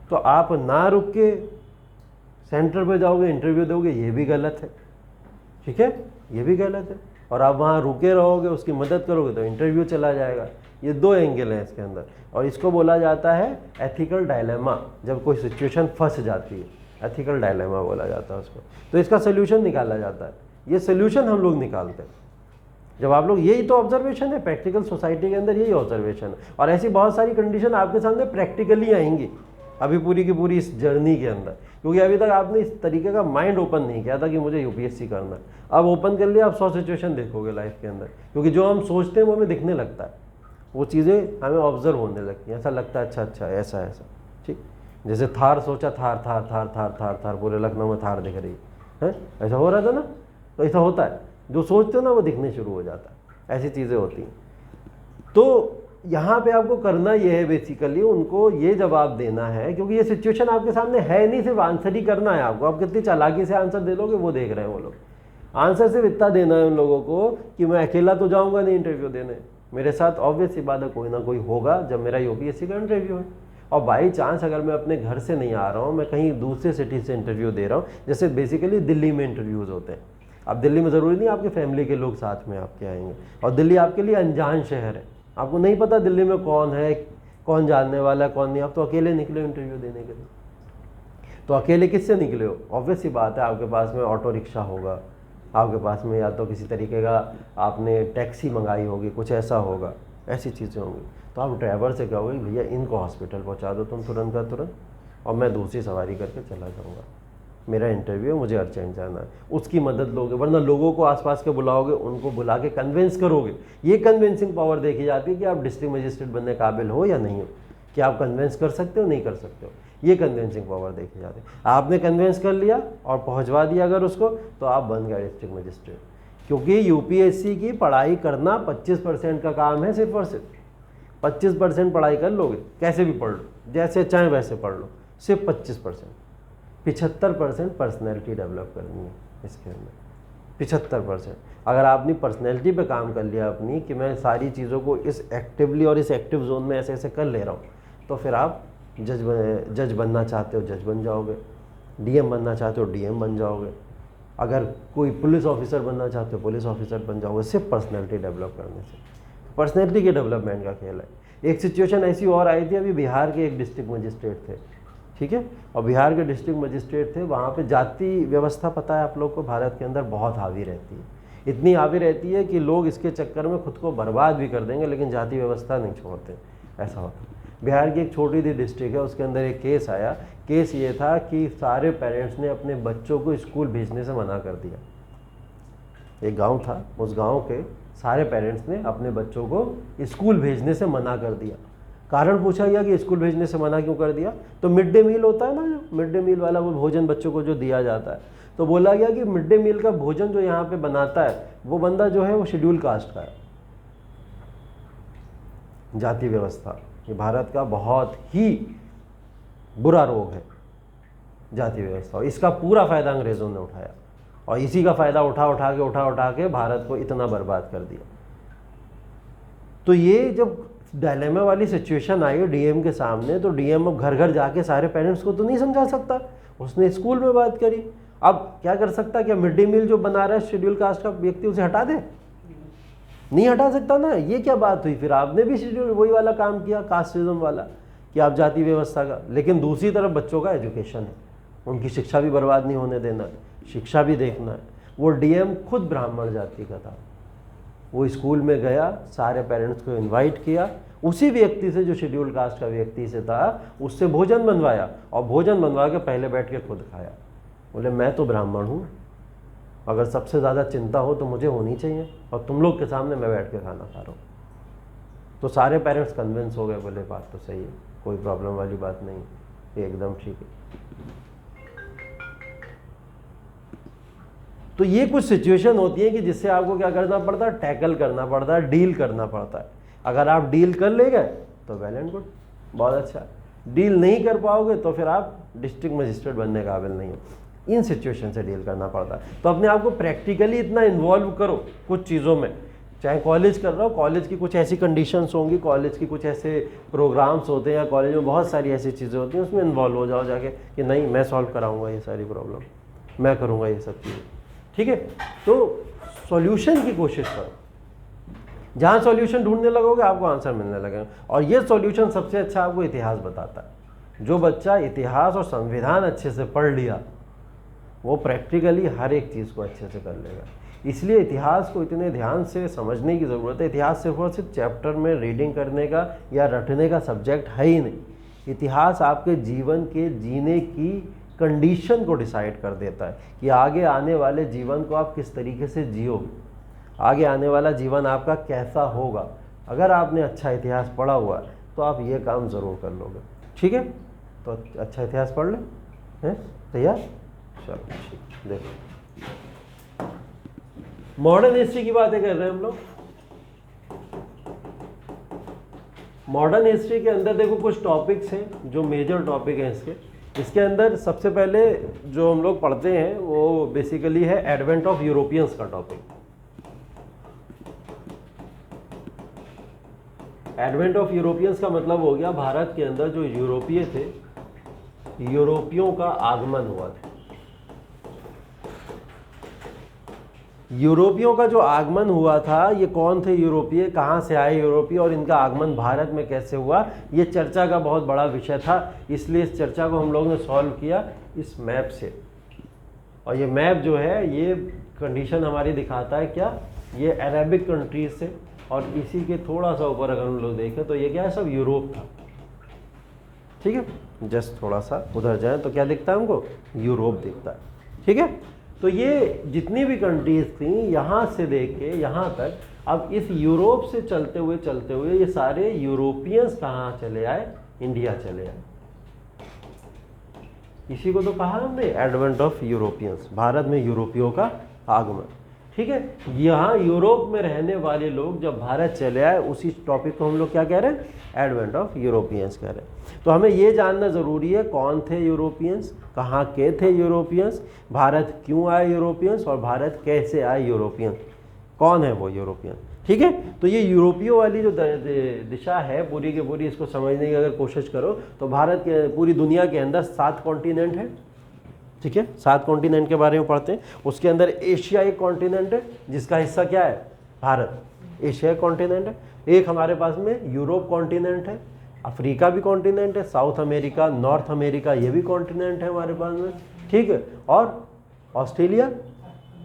[SPEAKER 1] तो आप ना रुक के सेंटर पे जाओगे, इंटरव्यू दोगे, ये भी गलत है, ठीक है, ये भी गलत है। और आप वहाँ रुके रहोगे, उसकी मदद करोगे तो इंटरव्यू चला जाएगा। ये 2 एंगल हैं इसके अंदर, और इसको बोला जाता है एथिकल डायलेमा। जब कोई सिचुएशन फंस जाती है, एथिकल डायलेमा बोला जाता है उसको। तो इसका सोल्यूशन निकाला जाता है, ये सोल्यूशन हम लोग निकालते हैं जब आप लोग, यही तो ऑब्जर्वेशन है प्रैक्टिकल सोसाइटी के अंदर, यही ऑब्जर्वेशन है। और ऐसी बहुत सारी कंडीशन आपके सामने प्रैक्टिकली आएंगी अभी पूरी की पूरी इस जर्नी के अंदर, क्योंकि अभी तक आपने इस तरीके का माइंड ओपन नहीं किया था कि मुझे यूपीएससी करना है। अब ओपन कर लिया, आप 100 सिचुएशन देखोगे लाइफ के अंदर, क्योंकि जो हम सोचते हैं वो हमें दिखने लगता है। वो चीज़ें हमें ऑब्जर्व होने लगती हैं, ऐसा लगता है अच्छा अच्छा ऐसा ऐसा, ठीक। जैसे थार सोचा, थार थार थार थार थार थार, पूरे लखनऊ में थार दिख रही है, ऐसा हो रहा था ना। तो ऐसा होता है, जो सोचते हो ना वो दिखने शुरू हो जाता है, ऐसी चीज़ें होती हैं। तो यहाँ पे आपको करना ये है बेसिकली, उनको ये जवाब देना है, क्योंकि ये सिचुएशन आपके सामने है नहीं, सिर्फ आंसर ही करना है आपको। आप कितनी चालाकी से आंसर दे दोगे वो देख रहे हैं वो लोग। आंसर सिर्फ इतना देना है उन लोगों को कि मैं अकेला तो जाऊँगा नहीं इंटरव्यू देने, मेरे साथ ऑब्वियस सी बात है कोई ना कोई होगा जब मेरा यूपीएससी का इंटरव्यू है। और बाई चांस अगर मैं अपने घर से नहीं आ रहा हूँ, मैं कहीं दूसरे सिटी से इंटरव्यू दे रहा हूँ, जैसे बेसिकली दिल्ली में इंटरव्यूज़ होते हैं। अब दिल्ली में ज़रूरी नहीं आपके फैमिली के लोग साथ में आपके आएंगे, और दिल्ली आपके लिए अनजान शहर है, आपको नहीं पता दिल्ली में कौन है, कौन जानने वाला है, कौन नहीं। आप तो अकेले निकले हो इंटरव्यू देने के लिए। तो अकेले किससे निकले हो? ऑब्वियस सी बात है आपके पास में ऑटो रिक्शा होगा, आपके पास में या तो किसी तरीके का आपने टैक्सी मंगाई होगी, कुछ ऐसा होगा, ऐसी चीज़ें होंगी। तो आप ड्राइवर से कहोगे भैया इनको हॉस्पिटल पहुंचा दो तुम तुरंत का तुरंत, और मैं दूसरी सवारी करके चला जाऊंगा, मेरा इंटरव्यू है, मुझे अर्जेंट जाना है। उसकी मदद लोगे, वरना लोगों को आसपास के बुलाओगे, उनको बुला के कन्विंस करोगे। ये कन्विंसिंग पावर देखी जाती है कि आप डिस्ट्रिक्ट मजिस्ट्रेट बनने काबिल हो या नहीं हो, कि आप कन्विंस कर सकते हो नहीं कर सकते हो, ये कन्विंसिंग पावर देखी जाती है। आपने कन्विंस कर लिया और पहुंचवा दिया अगर उसको, तो आप बन गए डिस्ट्रिक्ट मजिस्ट्रेट। क्योंकि यूपीएससी की पढ़ाई करना 25% का काम है, सिर्फ और सिर्फ 25% पढ़ाई कर लोगे, कैसे भी पढ़ लो, जैसे चाहे वैसे पढ़ लो, सिर्फ 25%। 75% पर्सनैलिटी डेवलप करनी है इसके अंदर, 75%। अगर आपने पर्सनैलिटी पे काम कर लिया अपनी, कि मैं सारी चीज़ों को इस एक्टिवली और इस एक्टिव जोन में ऐसे ऐसे कर ले रहा हूँ, तो फिर आप जज बनना चाहते हो जज बन जाओगे, डीएम बनना चाहते हो डीएम बन जाओगे, अगर कोई पुलिस ऑफिसर बनना चाहते हो पुलिस ऑफिसर बन जाओगे, सिर्फ पर्सनैलिटी डेवलप करने से। पर्सनैलिटी के डेवलपमेंट का खेल है। एक सिचुएशन ऐसी और आई थी, अभी बिहार के एक डिस्ट्रिक्ट मजिस्ट्रेट थे, ठीक है, और बिहार के डिस्ट्रिक्ट मजिस्ट्रेट थे, वहाँ पे जाति व्यवस्था पता है आप लोग को भारत के अंदर बहुत हावी रहती है। इतनी हावी रहती है कि लोग इसके चक्कर में खुद को बर्बाद भी कर देंगे, लेकिन जाति व्यवस्था नहीं छोड़ते, ऐसा होता। बिहार की एक छोटी सी डिस्ट्रिक्ट है, उसके अंदर एक केस आया। केस ये था कि सारे पेरेंट्स ने अपने बच्चों को स्कूल भेजने से मना कर दिया। एक गांव था, उस गांव के सारे पेरेंट्स ने अपने बच्चों को स्कूल भेजने से मना कर दिया। कारण पूछा गया कि स्कूल भेजने से मना क्यों कर दिया, तो मिड डे मील होता है ना, जो मिड डे मील वाला वो भोजन बच्चों को जो दिया जाता है, तो बोला गया कि मिड डे मील का भोजन जो यहाँ पे बनाता है वो बंदा जो है वो शेड्यूल कास्ट का है। जाति व्यवस्था ये भारत का बहुत ही बुरा रोग है, जाति व्यवस्था, और इसका पूरा फायदा अंग्रेजों ने उठाया, और इसी का फायदा उठा के भारत को इतना बर्बाद कर दिया। तो ये जब डायलेमा वाली सिचुएशन आई डीएम के सामने, तो डीएम अब घर घर जाके सारे पेरेंट्स को तो नहीं समझा सकता, उसने स्कूल में बात करी। अब क्या कर सकता, क्या मिड डे मील जो बना रहा है शेड्यूल कास्ट का व्यक्ति उसे हटा दे? नहीं हटा सकता ना। ये क्या बात हुई, फिर आपने भी शेड्यूल वही वाला काम किया, कास्टिज्म वाला, कि आप जाति व्यवस्था का। लेकिन दूसरी तरफ बच्चों का एजुकेशन है, उनकी शिक्षा भी बर्बाद नहीं होने देना है, शिक्षा भी देखना है। वो डीएम खुद ब्राह्मण जाति का था, वो स्कूल में गया, सारे पेरेंट्स को इनवाइट किया, उसी व्यक्ति से जो शेड्यूल कास्ट का व्यक्ति से था उससे भोजन बनवाया, और भोजन बनवा के पहले बैठ के खुद खाया। बोले मैं तो ब्राह्मण हूँ, अगर सबसे ज़्यादा चिंता हो तो मुझे होनी चाहिए, और तुम लोग के सामने मैं बैठ के खाना खा रहा हूँ। तो सारे पेरेंट्स कन्विंस हो गए, बोले बात तो सही है, कोई प्रॉब्लम वाली बात नहीं, एकदम ठीक है। तो ये कुछ सिचुएशन होती है कि जिससे आपको क्या करना पड़ता है, टैकल करना पड़ता है, डील करना पड़ता है। अगर आप डील कर ले गए तो वेल एंड गुड, बहुत अच्छा। डील नहीं कर पाओगे तो फिर आप डिस्ट्रिक्ट मजिस्ट्रेट बनने के काबिल नहीं हो। इन सिचुएशन से डील करना पड़ता है। तो अपने आप को प्रैक्टिकली इतना इन्वॉल्व करो कुछ चीज़ों में, चाहे कॉलेज कर रहा हो, कॉलेज की कुछ ऐसी कंडीशंस होंगी, कॉलेज की कुछ ऐसे प्रोग्राम्स होते हैं, या कॉलेज में बहुत सारी ऐसी चीज़ें होती हैं, उसमें इन्वॉल्व हो जाओ जाके कि नहीं मैं सॉल्व कराऊंगा ये सारी प्रॉब्लम, मैं करूँगा ये सब चीज़ें, ठीक है। तो सॉल्यूशन की कोशिश करो, जहाँ सॉल्यूशन ढूंढने लगोगे आपको आंसर मिलने लगेगा। और ये सॉल्यूशन सबसे अच्छा आपको इतिहास बताता है। जो बच्चा इतिहास और संविधान अच्छे से पढ़ लिया वो प्रैक्टिकली हर एक चीज़ को अच्छे से कर लेगा। इसलिए इतिहास को इतने ध्यान से समझने की ज़रूरत है। इतिहास सिर्फ और सिर्फ चैप्टर में रीडिंग करने का या रटने का सब्जेक्ट है ही नहीं। इतिहास आपके जीवन के जीने की कंडीशन को डिसाइड कर देता है कि आगे आने वाले जीवन को आप किस तरीके से जियोगे, आगे आने वाला जीवन आपका कैसा होगा। अगर आपने अच्छा इतिहास पढ़ा हुआ है तो आप ये काम ज़रूर कर लोगे। ठीक है, तो अच्छा इतिहास पढ़ लें, हैं तैयार? चलो ठीक। देखो मॉडर्न हिस्ट्री की बातें कर रहे हैं हम लोग। मॉडर्न हिस्ट्री के अंदर देखो कुछ टॉपिक्स हैं जो मेजर टॉपिक हैं इसके अंदर सबसे पहले जो हम लोग पढ़ते हैं वो बेसिकली है एडवेंट ऑफ यूरोपियंस का टॉपिक। एडवेंट ऑफ यूरोपियंस का मतलब हो गया भारत के अंदर जो यूरोपीय थे, यूरोपियों का आगमन हुआ था। यूरोपियों का जो आगमन हुआ था, ये कौन थे यूरोपीय, कहाँ से आए यूरोपीय और इनका आगमन भारत में कैसे हुआ, ये चर्चा का बहुत बड़ा विषय था। इसलिए इस चर्चा को हम लोगों ने सॉल्व किया इस मैप से। और ये मैप जो है ये कंडीशन हमारी दिखाता है क्या, ये अरेबिक कंट्रीज से, और इसी के थोड़ा सा ऊपर अगर हम लोग देखें तो ये क्या है, सब यूरोप था। ठीक है, जस्ट थोड़ा सा उधर जाए तो क्या दिखता है हमको, यूरोप दिखता है। ठीक है, तो ये जितनी भी कंट्रीज थी यहाँ से देख के यहाँ तक, अब इस यूरोप से चलते हुए ये सारे यूरोपियंस कहाँ चले आए, इंडिया चले आए। इसी को तो कहा हमने एडवेंट ऑफ यूरोपियंस, भारत में यूरोपियों का आगमन। ठीक है, यहाँ यूरोप में रहने वाले लोग जब भारत चले आए, उसी टॉपिक को हम लोग क्या कह रहे हैं, एडवेंट ऑफ यूरोपियंस कह रहे हैं। तो हमें ये जानना ज़रूरी है कौन थे यूरोपियंस, कहाँ के थे यूरोपियंस, भारत क्यों आए यूरोपियंस, और भारत कैसे आए यूरोपियंस, कौन है वो यूरोपियन। ठीक है, तो ये यूरोपियों वाली जो दिशा है पूरी की पूरी, इसको समझने की अगर कोशिश करो तो भारत के पूरी दुनिया के अंदर 7 कॉन्टिनेंट है। ठीक है, 7 कॉन्टिनेंट के बारे में पढ़ते हैं। उसके अंदर एशिया एक कॉन्टिनेंट है जिसका हिस्सा क्या है, भारत, एशिया कॉन्टिनेंट है। एक हमारे पास में यूरोप कॉन्टिनेंट है, अफ्रीका भी कॉन्टिनेंट है, साउथ अमेरिका, नॉर्थ अमेरिका, ये भी कॉन्टिनेंट है हमारे पास में। ठीक है, और ऑस्ट्रेलिया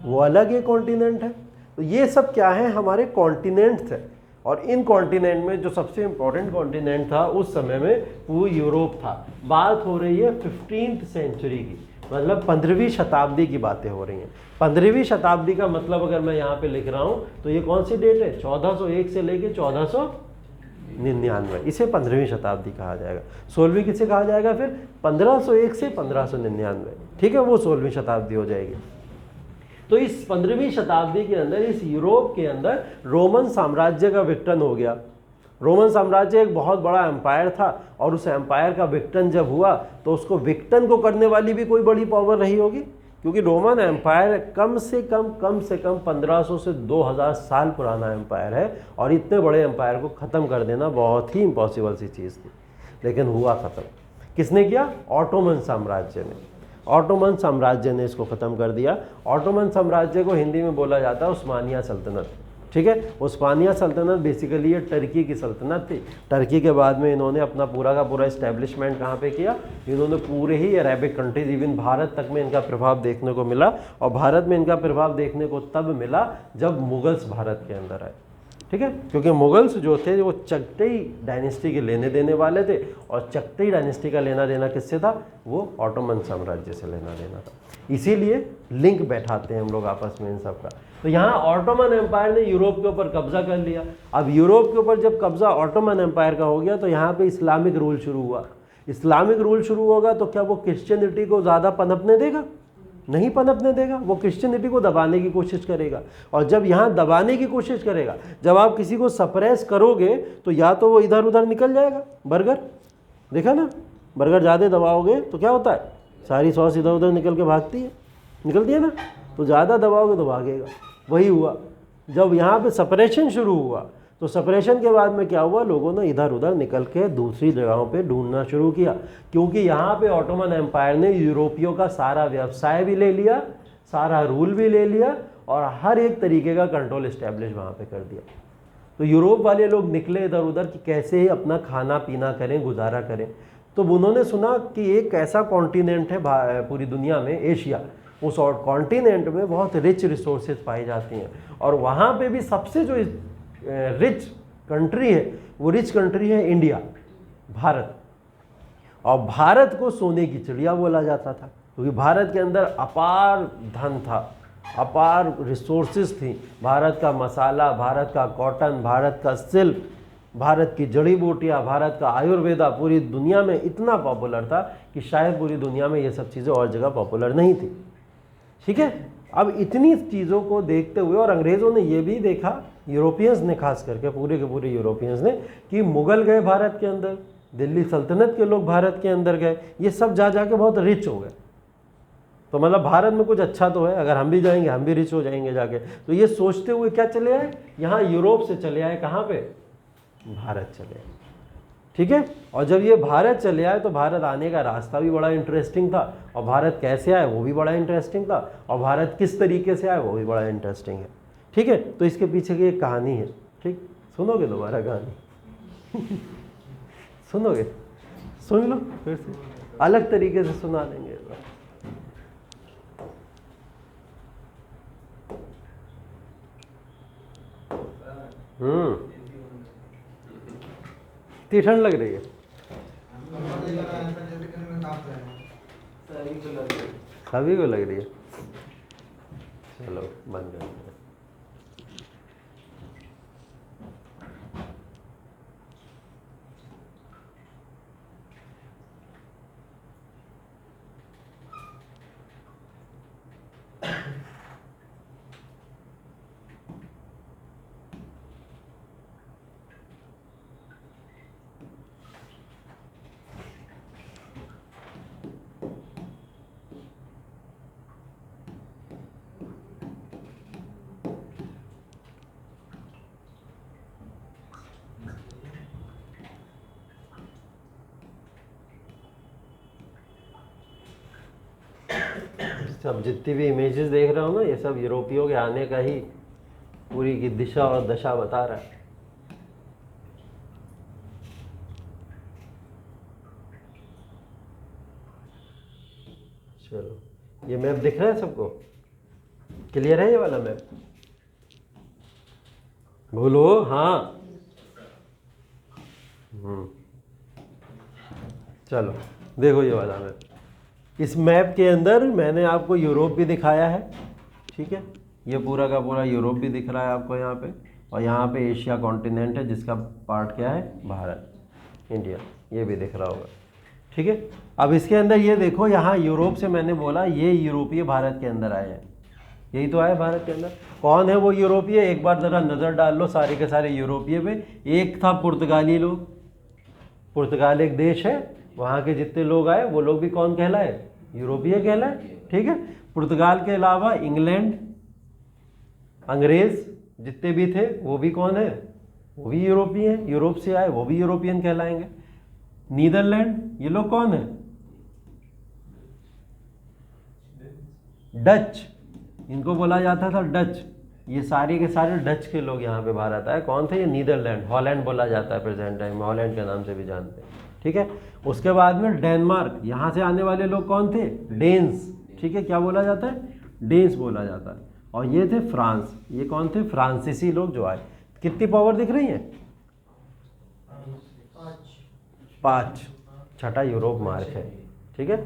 [SPEAKER 1] वो अलग एक कॉन्टिनेंट है। तो ये सब क्या है, हमारे कॉन्टिनेंट्स हैं। और इन कॉन्टिनेंट में जो सबसे इंपॉर्टेंट कॉन्टिनेंट था उस समय में वो यूरोप था। बात हो रही है 15th सेंचुरी की, मतलब 15वीं शताब्दी की बातें हो रही हैं। 15वीं शताब्दी का मतलब अगर मैं यहाँ पे लिख रहा हूँ तो ये कौन सी डेट है, 1401 से लेके 1499, इसे 15वीं शताब्दी कहा जाएगा। 16वीं किसे कहा जाएगा फिर, 1501 से 1599। ठीक है, वो 16वीं शताब्दी हो जाएगी। तो इस 15वीं शताब्दी के अंदर, इस यूरोप के अंदर रोमन साम्राज्य का विघटन हो गया। रोमन साम्राज्य एक बहुत बड़ा एम्पायर था, और उस एम्पायर का विघटन जब हुआ तो उसको विघटन को करने वाली भी कोई बड़ी पावर रही होगी, क्योंकि रोमन एम्पायर कम से कम 1500 से 2000 साल पुराना एम्पायर है, और इतने बड़े एम्पायर को ख़त्म कर देना बहुत ही इम्पॉसिबल सी चीज़ थी। लेकिन हुआ ख़त्म। किसने किया, ऑटोमन साम्राज्य ने। ऑटोमन साम्राज्य ने इसको ख़त्म कर दिया। ऑटोमन साम्राज्य को हिंदी में बोला जाता है उस्मानिया सल्तनत। ठीक है, उस्मानिया सल्तनत बेसिकली ये टर्की की सल्तनत थी। टर्की के बाद में इन्होंने अपना पूरा का पूरा इस्टेब्लिशमेंट कहाँ पे किया, इन्होंने पूरे ही अरेबिक कंट्रीज, इवन भारत तक में इनका प्रभाव देखने को मिला। और भारत में इनका प्रभाव देखने को तब मिला जब मुगल्स भारत के अंदर आए। ठीक है, क्योंकि मुगल्स जो थे वो चगटई डायनेस्टी के लेने देने वाले थे, और चगटई डायनेस्टी का लेना देना किससे था, वो ऑटोमन साम्राज्य से लेना देना था। इसीलिए लिंक बैठाते हैं हम लोग आपस में इन सब का। तो यहाँ ऑटोमन एम्पायर ने यूरोप के ऊपर कब्जा कर लिया। अब यूरोप के ऊपर जब कब्जा ऑटोमन एम्पायर का हो गया तो यहाँ पे इस्लामिक रूल शुरू हुआ। इस्लामिक रूल शुरू होगा तो क्या वो क्रिश्चियनिटी को ज़्यादा पनपने देगा, नहीं पनपने देगा, वो क्रिश्चियनिटी को दबाने की कोशिश करेगा। और जब यहाँ दबाने की कोशिश करेगा, जब आप किसी को सप्रेस करोगे तो या तो वो इधर उधर निकल जाएगा। बर्गर देखा ना, बर्गर ज़्यादा दबाओगे तो क्या होता है, सारी सॉस इधर उधर निकल के भागती है, निकलती है ना, तो ज़्यादा दबाओगे तो भागेगा। वही हुआ जब यहाँ पे सपरेशन शुरू हुआ, तो सपरेशन के बाद में क्या हुआ, लोगों ने इधर उधर निकल के दूसरी जगहों पे ढूंढना शुरू किया, क्योंकि यहाँ पे ऑटोमन एम्पायर ने यूरोपियों का सारा व्यवसाय भी ले लिया, सारा रूल भी ले लिया, और हर एक तरीके का कंट्रोल इस्टेब्लिश वहाँ पे कर दिया। तो यूरोप वाले लोग निकले इधर उधर कि कैसे ही अपना खाना पीना करें, गुजारा करें। तो उन्होंने सुना कि एक ऐसा कॉन्टिनेंट है पूरी दुनिया में, एशिया, उस कॉन्टिनेंट में बहुत रिच रिसोर्सेज पाई जाती हैं, और वहाँ पे भी सबसे जो रिच कंट्री है वो रिच कंट्री है इंडिया, भारत। और भारत को सोने की चिड़िया बोला जाता था, क्योंकि भारत के अंदर अपार धन था, अपार रिसोर्सेज थी। भारत का मसाला, भारत का कॉटन, भारत का सिल्क, भारत की जड़ी बूटियाँ, भारत का आयुर्वेदा पूरी दुनिया में इतना पॉपुलर था कि शायद पूरी दुनिया में ये सब चीज़ें और जगह पॉपुलर नहीं थी। ठीक है, अब इतनी चीज़ों को देखते हुए, और अंग्रेज़ों ने ये भी देखा, यूरोपियंस ने खास करके, पूरे के पूरे यूरोपियंस ने, कि मुग़ल गए भारत के अंदर, दिल्ली सल्तनत के लोग भारत के अंदर गए, ये सब जा जाके बहुत रिच हो गए। तो मतलब भारत में कुछ अच्छा तो है, अगर हम भी जाएंगे हम भी रिच हो जाएंगे जाके। तो ये सोचते हुए क्या चले आए, यहाँ यूरोप से चले आए, कहाँ पे, भारत चले आए। ठीक है, और जब ये भारत चले आए तो भारत आने का रास्ता भी बड़ा इंटरेस्टिंग था, और भारत कैसे आए वो भी बड़ा इंटरेस्टिंग था, और भारत किस तरीके से आए वो भी बड़ा इंटरेस्टिंग है। ठीक है, तो इसके पीछे की एक कहानी है। ठीक, सुनोगे दोबारा कहानी? सुनोगे? सुन लो फिर से, अलग तरीके से सुना देंगे। इतनी ठंड लग रही है? सभी को लग रही है। चलो बंद कर दो। सब जितनी भी इमेजेस देख रहे हो ना, ये सब यूरोपियों के आने का ही पूरी की दिशा और दशा बता रहा है। चलो, ये मैप दिख रहा है सबको? क्लियर है ये वाला मैप? बोलो हाँ। चलो देखो ये वाला मैप। इस मैप के अंदर मैंने आपको यूरोप भी दिखाया है। ठीक है, ये पूरा का पूरा यूरोप भी दिख रहा है आपको यहाँ पे, और यहाँ पे एशिया कॉन्टिनेंट है जिसका पार्ट क्या है, भारत, इंडिया, ये भी दिख रहा होगा। ठीक है, अब इसके अंदर ये देखो, यहाँ यूरोप से मैंने बोला ये यूरोपीय भारत के अंदर आए हैं, यही तो आए भारत के अंदर। कौन है वो यूरोपीय? एक बार ज़रा नज़र डाल लो सारे के सारे यूरोपीय पे। एक था पुर्तगाली लोग, पुर्तगाल एक देश है, वहाँ के जितने लोग आए वो लोग भी कौन कहलाए, यूरोपीय कहलाए। ठीक है, पुर्तगाल के अलावा इंग्लैंड, अंग्रेज़ जितने भी थे वो भी कौन है, वो भी यूरोपीय हैं, यूरोप से आए, वो भी यूरोपियन कहलाएंगे। नीदरलैंड, ये लोग कौन है, डच, इनको बोला जाता था डच। ये सारे के सारे डच के लोग यहाँ पे भारत आए। कौन थे ये, नीदरलैंड, हॉलैंड बोला जाता है प्रेजेंट टाइम में, हॉलैंड के नाम से भी जानते हैं। ठीक है, उसके बाद में डेनमार्क, यहाँ से आने वाले लोग कौन थे, डेन्स। ठीक है, क्या बोला जाता है, डेन्स बोला जाता है। और ये थे फ्रांस, ये कौन थे, फ्रांसीसी लोग जो आए। कितनी पावर दिख रही है, 5, छठा यूरोप मार्क है। ठीक है,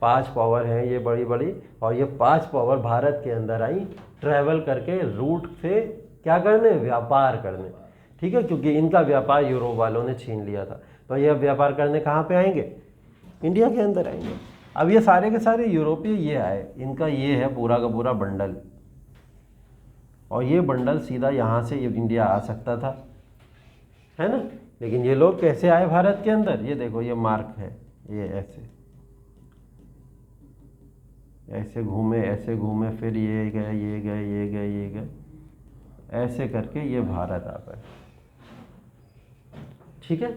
[SPEAKER 1] 5 पावर हैं ये बड़ी बड़ी, और ये 5 पावर भारत के अंदर आई ट्रैवल करके, रूट से क्या करने, व्यापार करने। ठीक है, क्योंकि इनका व्यापार यूरोप वालों ने छीन लिया था, तो ये व्यापार करने कहाँ पे आएंगे, इंडिया के अंदर आएंगे। अब ये सारे के सारे यूरोपीय ये आए, इनका ये है पूरा का पूरा बंडल, और ये बंडल सीधा यहाँ से इंडिया आ सकता था, है ना। लेकिन ये लोग कैसे आए भारत के अंदर, ये देखो ये मार्क है, ये ऐसे ऐसे घूमे, ऐसे घूमे, फिर ये गए, ये गए, ये गए, ये गए, ऐसे करके ये भारत आ पाए। ठीक है,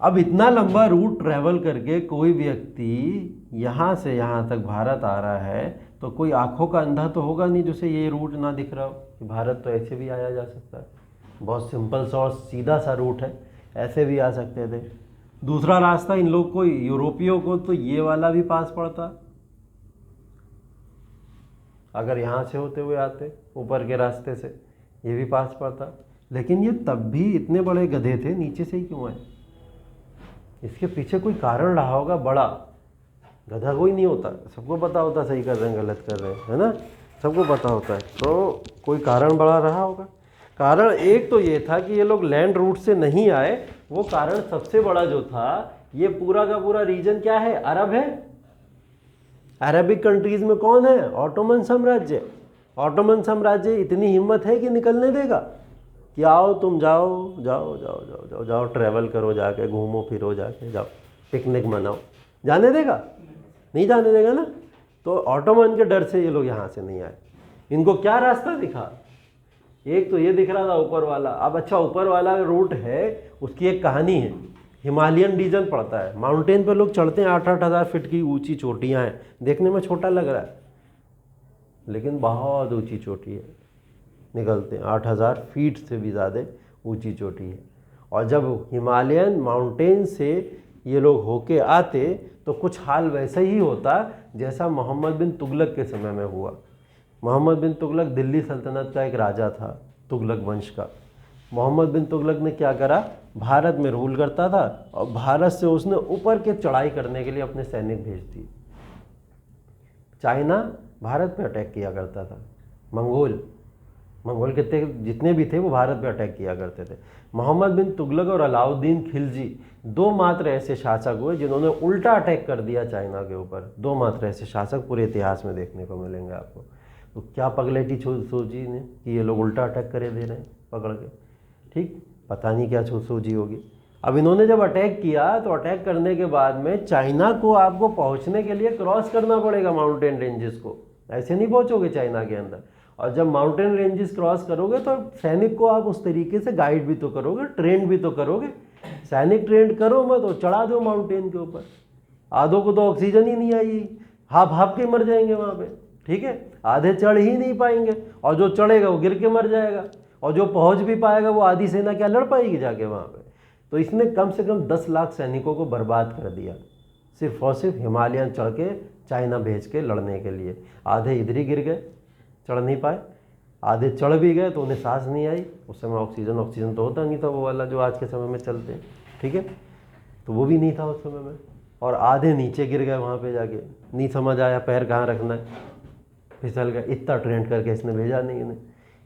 [SPEAKER 1] अब इतना लंबा रूट ट्रैवल करके कोई व्यक्ति यहाँ से यहाँ तक भारत आ रहा है, तो कोई आंखों का अंधा तो होगा नहीं जिसे ये रूट ना दिख रहा हो कि भारत तो ऐसे भी आया जा सकता है। बहुत सिंपल सा और सीधा सा रूट है, ऐसे भी आ सकते थे। दूसरा रास्ता इन लोग को, यूरोपियों को, तो ये वाला भी पास पड़ता, अगर यहाँ से होते हुए आते ऊपर के रास्ते से, ये भी पास पड़ता। लेकिन ये तब भी इतने बड़े गधे थे, नीचे से ही क्यों आए, इसके पीछे कोई कारण रहा होगा बड़ा। गधा कोई नहीं होता, सबको पता होता सही कर रहे हैं गलत कर रहे हैं, है ना। सबको पता होता है। तो कोई कारण बड़ा रहा होगा। कारण एक तो ये था कि ये लोग लैंड रूट से नहीं आए, वो कारण सबसे बड़ा जो था, ये पूरा का पूरा रीजन क्या है, अरब है। अरबिक कंट्रीज में कौन है, ऑटोमन साम्राज्य। ऑटोमन साम्राज्य इतनी हिम्मत है कि निकलने देगा कि आओ तुम जाओ जाओ जाओ जाओ जाओ जाओ, ट्रैवल करो, जाके घूमो फिरो, जाके जाओ पिकनिक मनाओ, जाने देगा? नहीं जाने देगा ना। तो ऑटोमन के डर से ये लोग यहाँ से नहीं आए। इनको क्या रास्ता दिखा, एक तो ये दिख रहा था ऊपर वाला। अब अच्छा, ऊपर वाला रूट है, उसकी एक कहानी है। हिमालयन रीजन पड़ता है, माउंटेन पे लोग चढ़ते हैं, 8-8 हज़ार फीट की ऊंची चोटियाँ हैं। देखने में छोटा लग रहा है लेकिन बहुत ऊंची चोटी है। निकलते हैं 8,000 फीट से भी ज़्यादा ऊंची चोटी है। और जब हिमालयन माउंटेन से ये लोग होके आते तो कुछ हाल वैसा ही होता जैसा मोहम्मद बिन तुगलक के समय में हुआ। मोहम्मद बिन तुगलक दिल्ली सल्तनत का एक राजा था, तुगलक वंश का। मोहम्मद बिन तुगलक ने क्या करा, भारत में रूल करता था और भारत से उसने ऊपर के चढ़ाई करने के लिए अपने सैनिक भेज दिए। चाइना भारत पे अटैक किया करता था, मंगोल कितने जितने भी थे वो भारत पे अटैक किया करते थे। मोहम्मद बिन तुगलक और अलाउद्दीन खिलजी दो मात्र ऐसे शासक हुए जिन्होंने उल्टा अटैक कर दिया चाइना के ऊपर। दो मात्र ऐसे शासक पूरे इतिहास में देखने को मिलेंगे आपको। तो क्या पगलेटी सोची ने कि ये लोग उल्टा अटैक करे दे रहे हैं पकड़ के, ठीक, पता नहीं क्या सोची होगी। अब इन्होंने जब अटैक किया तो अटैक करने के बाद में चाइना को आपको पहुंचने के लिए क्रॉस करना पड़ेगा माउंटेन रेंजेस को, ऐसे नहीं पहुंचोगे चाइना के अंदर। और जब माउंटेन रेंजेस क्रॉस करोगे तो सैनिक को आप उस तरीके से गाइड भी तो करोगे, ट्रेन भी तो करोगे। सैनिक ट्रेंड करो मत, तो चढ़ा दो माउंटेन के ऊपर। आधों को तो ऑक्सीजन ही नहीं आई, हाफ के मर जाएंगे वहाँ पे, ठीक है। आधे चढ़ ही नहीं पाएंगे और जो चढ़ेगा वो गिर के मर जाएगा, और जो पहुंच भी पाएगा वो आधी सेना क्या लड़ पाएगी जाके वहाँ पे। तो इसने कम से कम 10 लाख सैनिकों को बर्बाद कर दिया, सिर्फ और सिर्फ हिमालयन चढ़ के चाइना भेज के लड़ने के लिए। आधे इधर ही गिर गए, चढ़ नहीं पाए, आधे चढ़ भी गए तो उन्हें सांस नहीं आई। उस समय ऑक्सीजन तो होता नहीं था वो वाला जो आज के समय में चलते हैं, ठीक है, तो वो भी नहीं था उस समय में। और आधे नीचे गिर गए वहाँ पे जाके, नहीं समझ आया पैर कहाँ रखना है, फिसल गए। इतना ट्रेंड करके इसने भेजा नहीं इन्हें,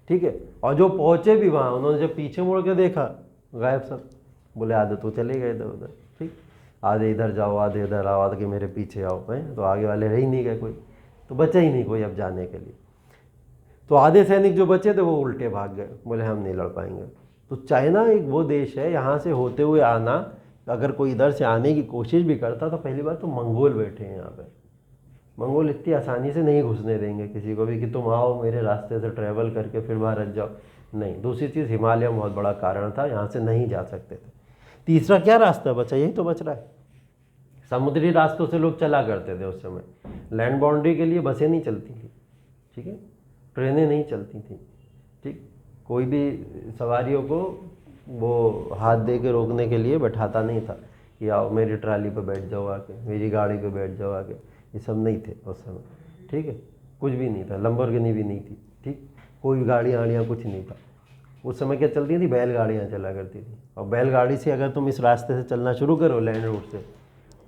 [SPEAKER 1] ठीक है। और जो पहुँचे भी वहाँ, उन्होंने जब पीछे मुड़ के देखा, गायब सब। बोले आधे तो चले गए इधर उधर, ठीक, आधे इधर जाओ, आधे इधर आओ, आधे के मेरे पीछे आओ, हैं, तो आगे वाले रह ही नहीं गए, कोई तो बचा ही नहीं कोई अब जाने के लिए। तो आधे सैनिक जो बचे थे वो उल्टे भाग गए, बोले हम नहीं लड़ पाएंगे। तो चाइना एक वो देश है, यहाँ से होते हुए आना, अगर कोई इधर से आने की कोशिश भी करता तो पहली बात तो मंगोल बैठे हैं यहाँ पे। मंगोल इतनी आसानी से नहीं घुसने देंगे किसी को भी कि तुम आओ मेरे रास्ते से ट्रैवल करके फिर भारत जाओ, नहीं। दूसरी चीज़, हिमालय बहुत बड़ा कारण था, यहाँ से नहीं जा सकते थे। तीसरा क्या रास्ता बचा, यही तो बच रहा है। समुद्री रास्तों से लोग चला करते थे उस समय, लैंड बाउंड्री के लिए बसें नहीं चलती थी, ठीक है, ट्रेनें नहीं चलती थी, ठीक, कोई भी सवारियों को वो हाथ दे के रोकने के लिए बैठाता नहीं था कि आओ मेरी ट्राली पे बैठ जाओ आके, मेरी गाड़ी पे बैठ जाओ आके, ये सब नहीं थे उस समय, ठीक है, कुछ भी नहीं था, लंबोर्गिनी भी नहीं थी, ठीक, कोई गाड़ियाँ आड़ियाँ कुछ नहीं था। उस समय क्या चलती थी, बैलगाड़ियाँ चला करती थी। और बैलगाड़ी से अगर तुम इस रास्ते से चलना शुरू करो लैंड रूट से,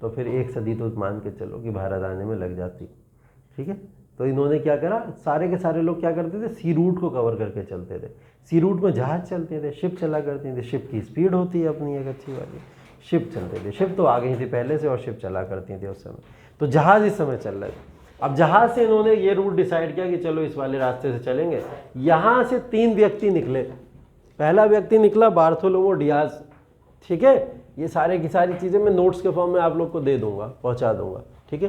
[SPEAKER 1] तो फिर 1 सदी तो मान के चलो कि भारत आने में लग जाती, ठीक है। तो इन्होंने क्या करा, सारे के सारे लोग क्या करते थे, सी रूट को कवर करके चलते थे। सी रूट में जहाज चलते थे, शिप चला करती थी, शिप की स्पीड होती है अपनी एक अच्छी वाली, शिप चलते थे, शिप तो आ गई थी पहले से और शिप चला करती थी उस समय, तो जहाज इस समय चल रहे थे। अब जहाज से इन्होंने ये रूट डिसाइड किया कि चलो इस वाले रास्ते से चलेंगे। यहाँ से 3 व्यक्ति निकले। पहला व्यक्ति निकला बार्थोलोमो डियाज, ठीक है, ये सारे की सारी चीज़ें मैं नोट्स के फॉर्म में आप लोग को दे दूंगा, पहुंचा दूंगा, ठीक है।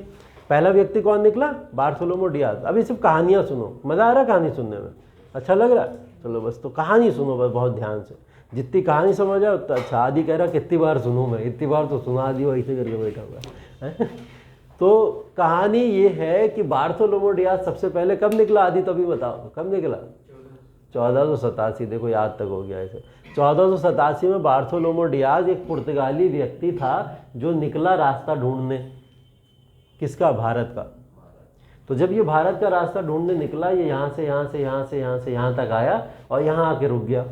[SPEAKER 1] पहला व्यक्ति कौन निकला, बार्थोलोमो डियाज। अभी सिर्फ कहानियाँ सुनो, मज़ा आ रहा है कहानी सुनने में, अच्छा लग रहा है, चलो बस तो कहानी सुनो बस बहुत ध्यान से, जितनी कहानी समझ आए उतना अच्छा। आदि कह रहा कितनी बार सुनूँ मैं, इतनी बार तो सुना दी, ऐसे करके बैठा हुआ है। तो कहानी ये है कि बार्थोलोमो डियाज सबसे पहले कब निकला, आदि तभी बताओ कब निकला, 1487, देखो याद तक हो गया ऐसे। 1487 में बार्थोलोमो डियाज एक पुर्तगाली व्यक्ति था जो निकला रास्ता ढूंढने, किसका, भारत का। तो जब ये भारत का रास्ता ढूंढने निकला, ये यहाँ से यहाँ से यहाँ से यहाँ से यहाँ तक आया और यहाँ आके रुक गया।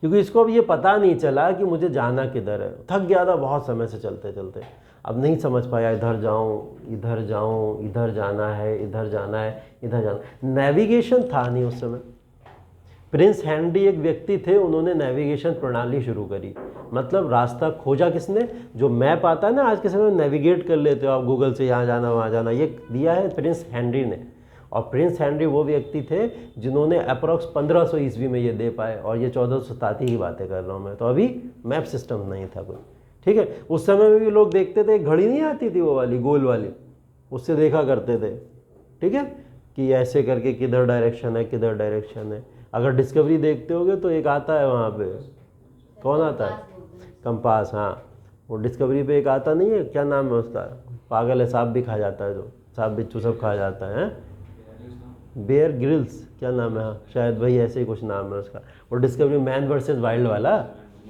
[SPEAKER 1] क्योंकि इसको अब ये पता नहीं चला कि मुझे जाना किधर है। थक गया था बहुत समय से चलते चलते, अब नहीं समझ पाया, इधर जाऊँ इधर जाऊँ, इधर जाना है इधर जाना है इधर जाना। नेविगेशन था नहीं उस समय। प्रिंस हेनरी एक व्यक्ति थे, उन्होंने नेविगेशन प्रणाली शुरू करी। मतलब रास्ता खोजा किसने? जो मैप आता है ना आज के समय में, नेविगेट कर लेते हो आप गूगल से, यहाँ जाना वहाँ जाना, ये दिया है प्रिंस हेनरी ने। और प्रिंस हेनरी वो व्यक्ति थे जिन्होंने अप्रॉक्स 1500 ईस्वी में ये दे पाए, और ये 1487 की बातें कर रहा हूँ मैं। तो अभी मैप सिस्टम नहीं था कोई, ठीक है। उस समय में भी लोग देखते थे, घड़ी नहीं आती थी वो वाली गोल वाली, उससे देखा करते थे, ठीक है, कि ऐसे करके किधर डायरेक्शन है किधर डायरेक्शन है। अगर डिस्कवरी देखते होगे तो एक आता है वहाँ पे, कौन आता है? कंपास। हाँ, वो डिस्कवरी पे एक आता नहीं है, क्या नाम है उसका? पागल है, सांप भी खा जाता है, जो सांप बिच्छू सब खा जाता है, बेयर ग्रिल्स, क्या नाम है? हाँ शायद वही, ऐसे ही कुछ नाम है उसका। वो डिस्कवरी मैन वर्सेस वाइल्ड वाला,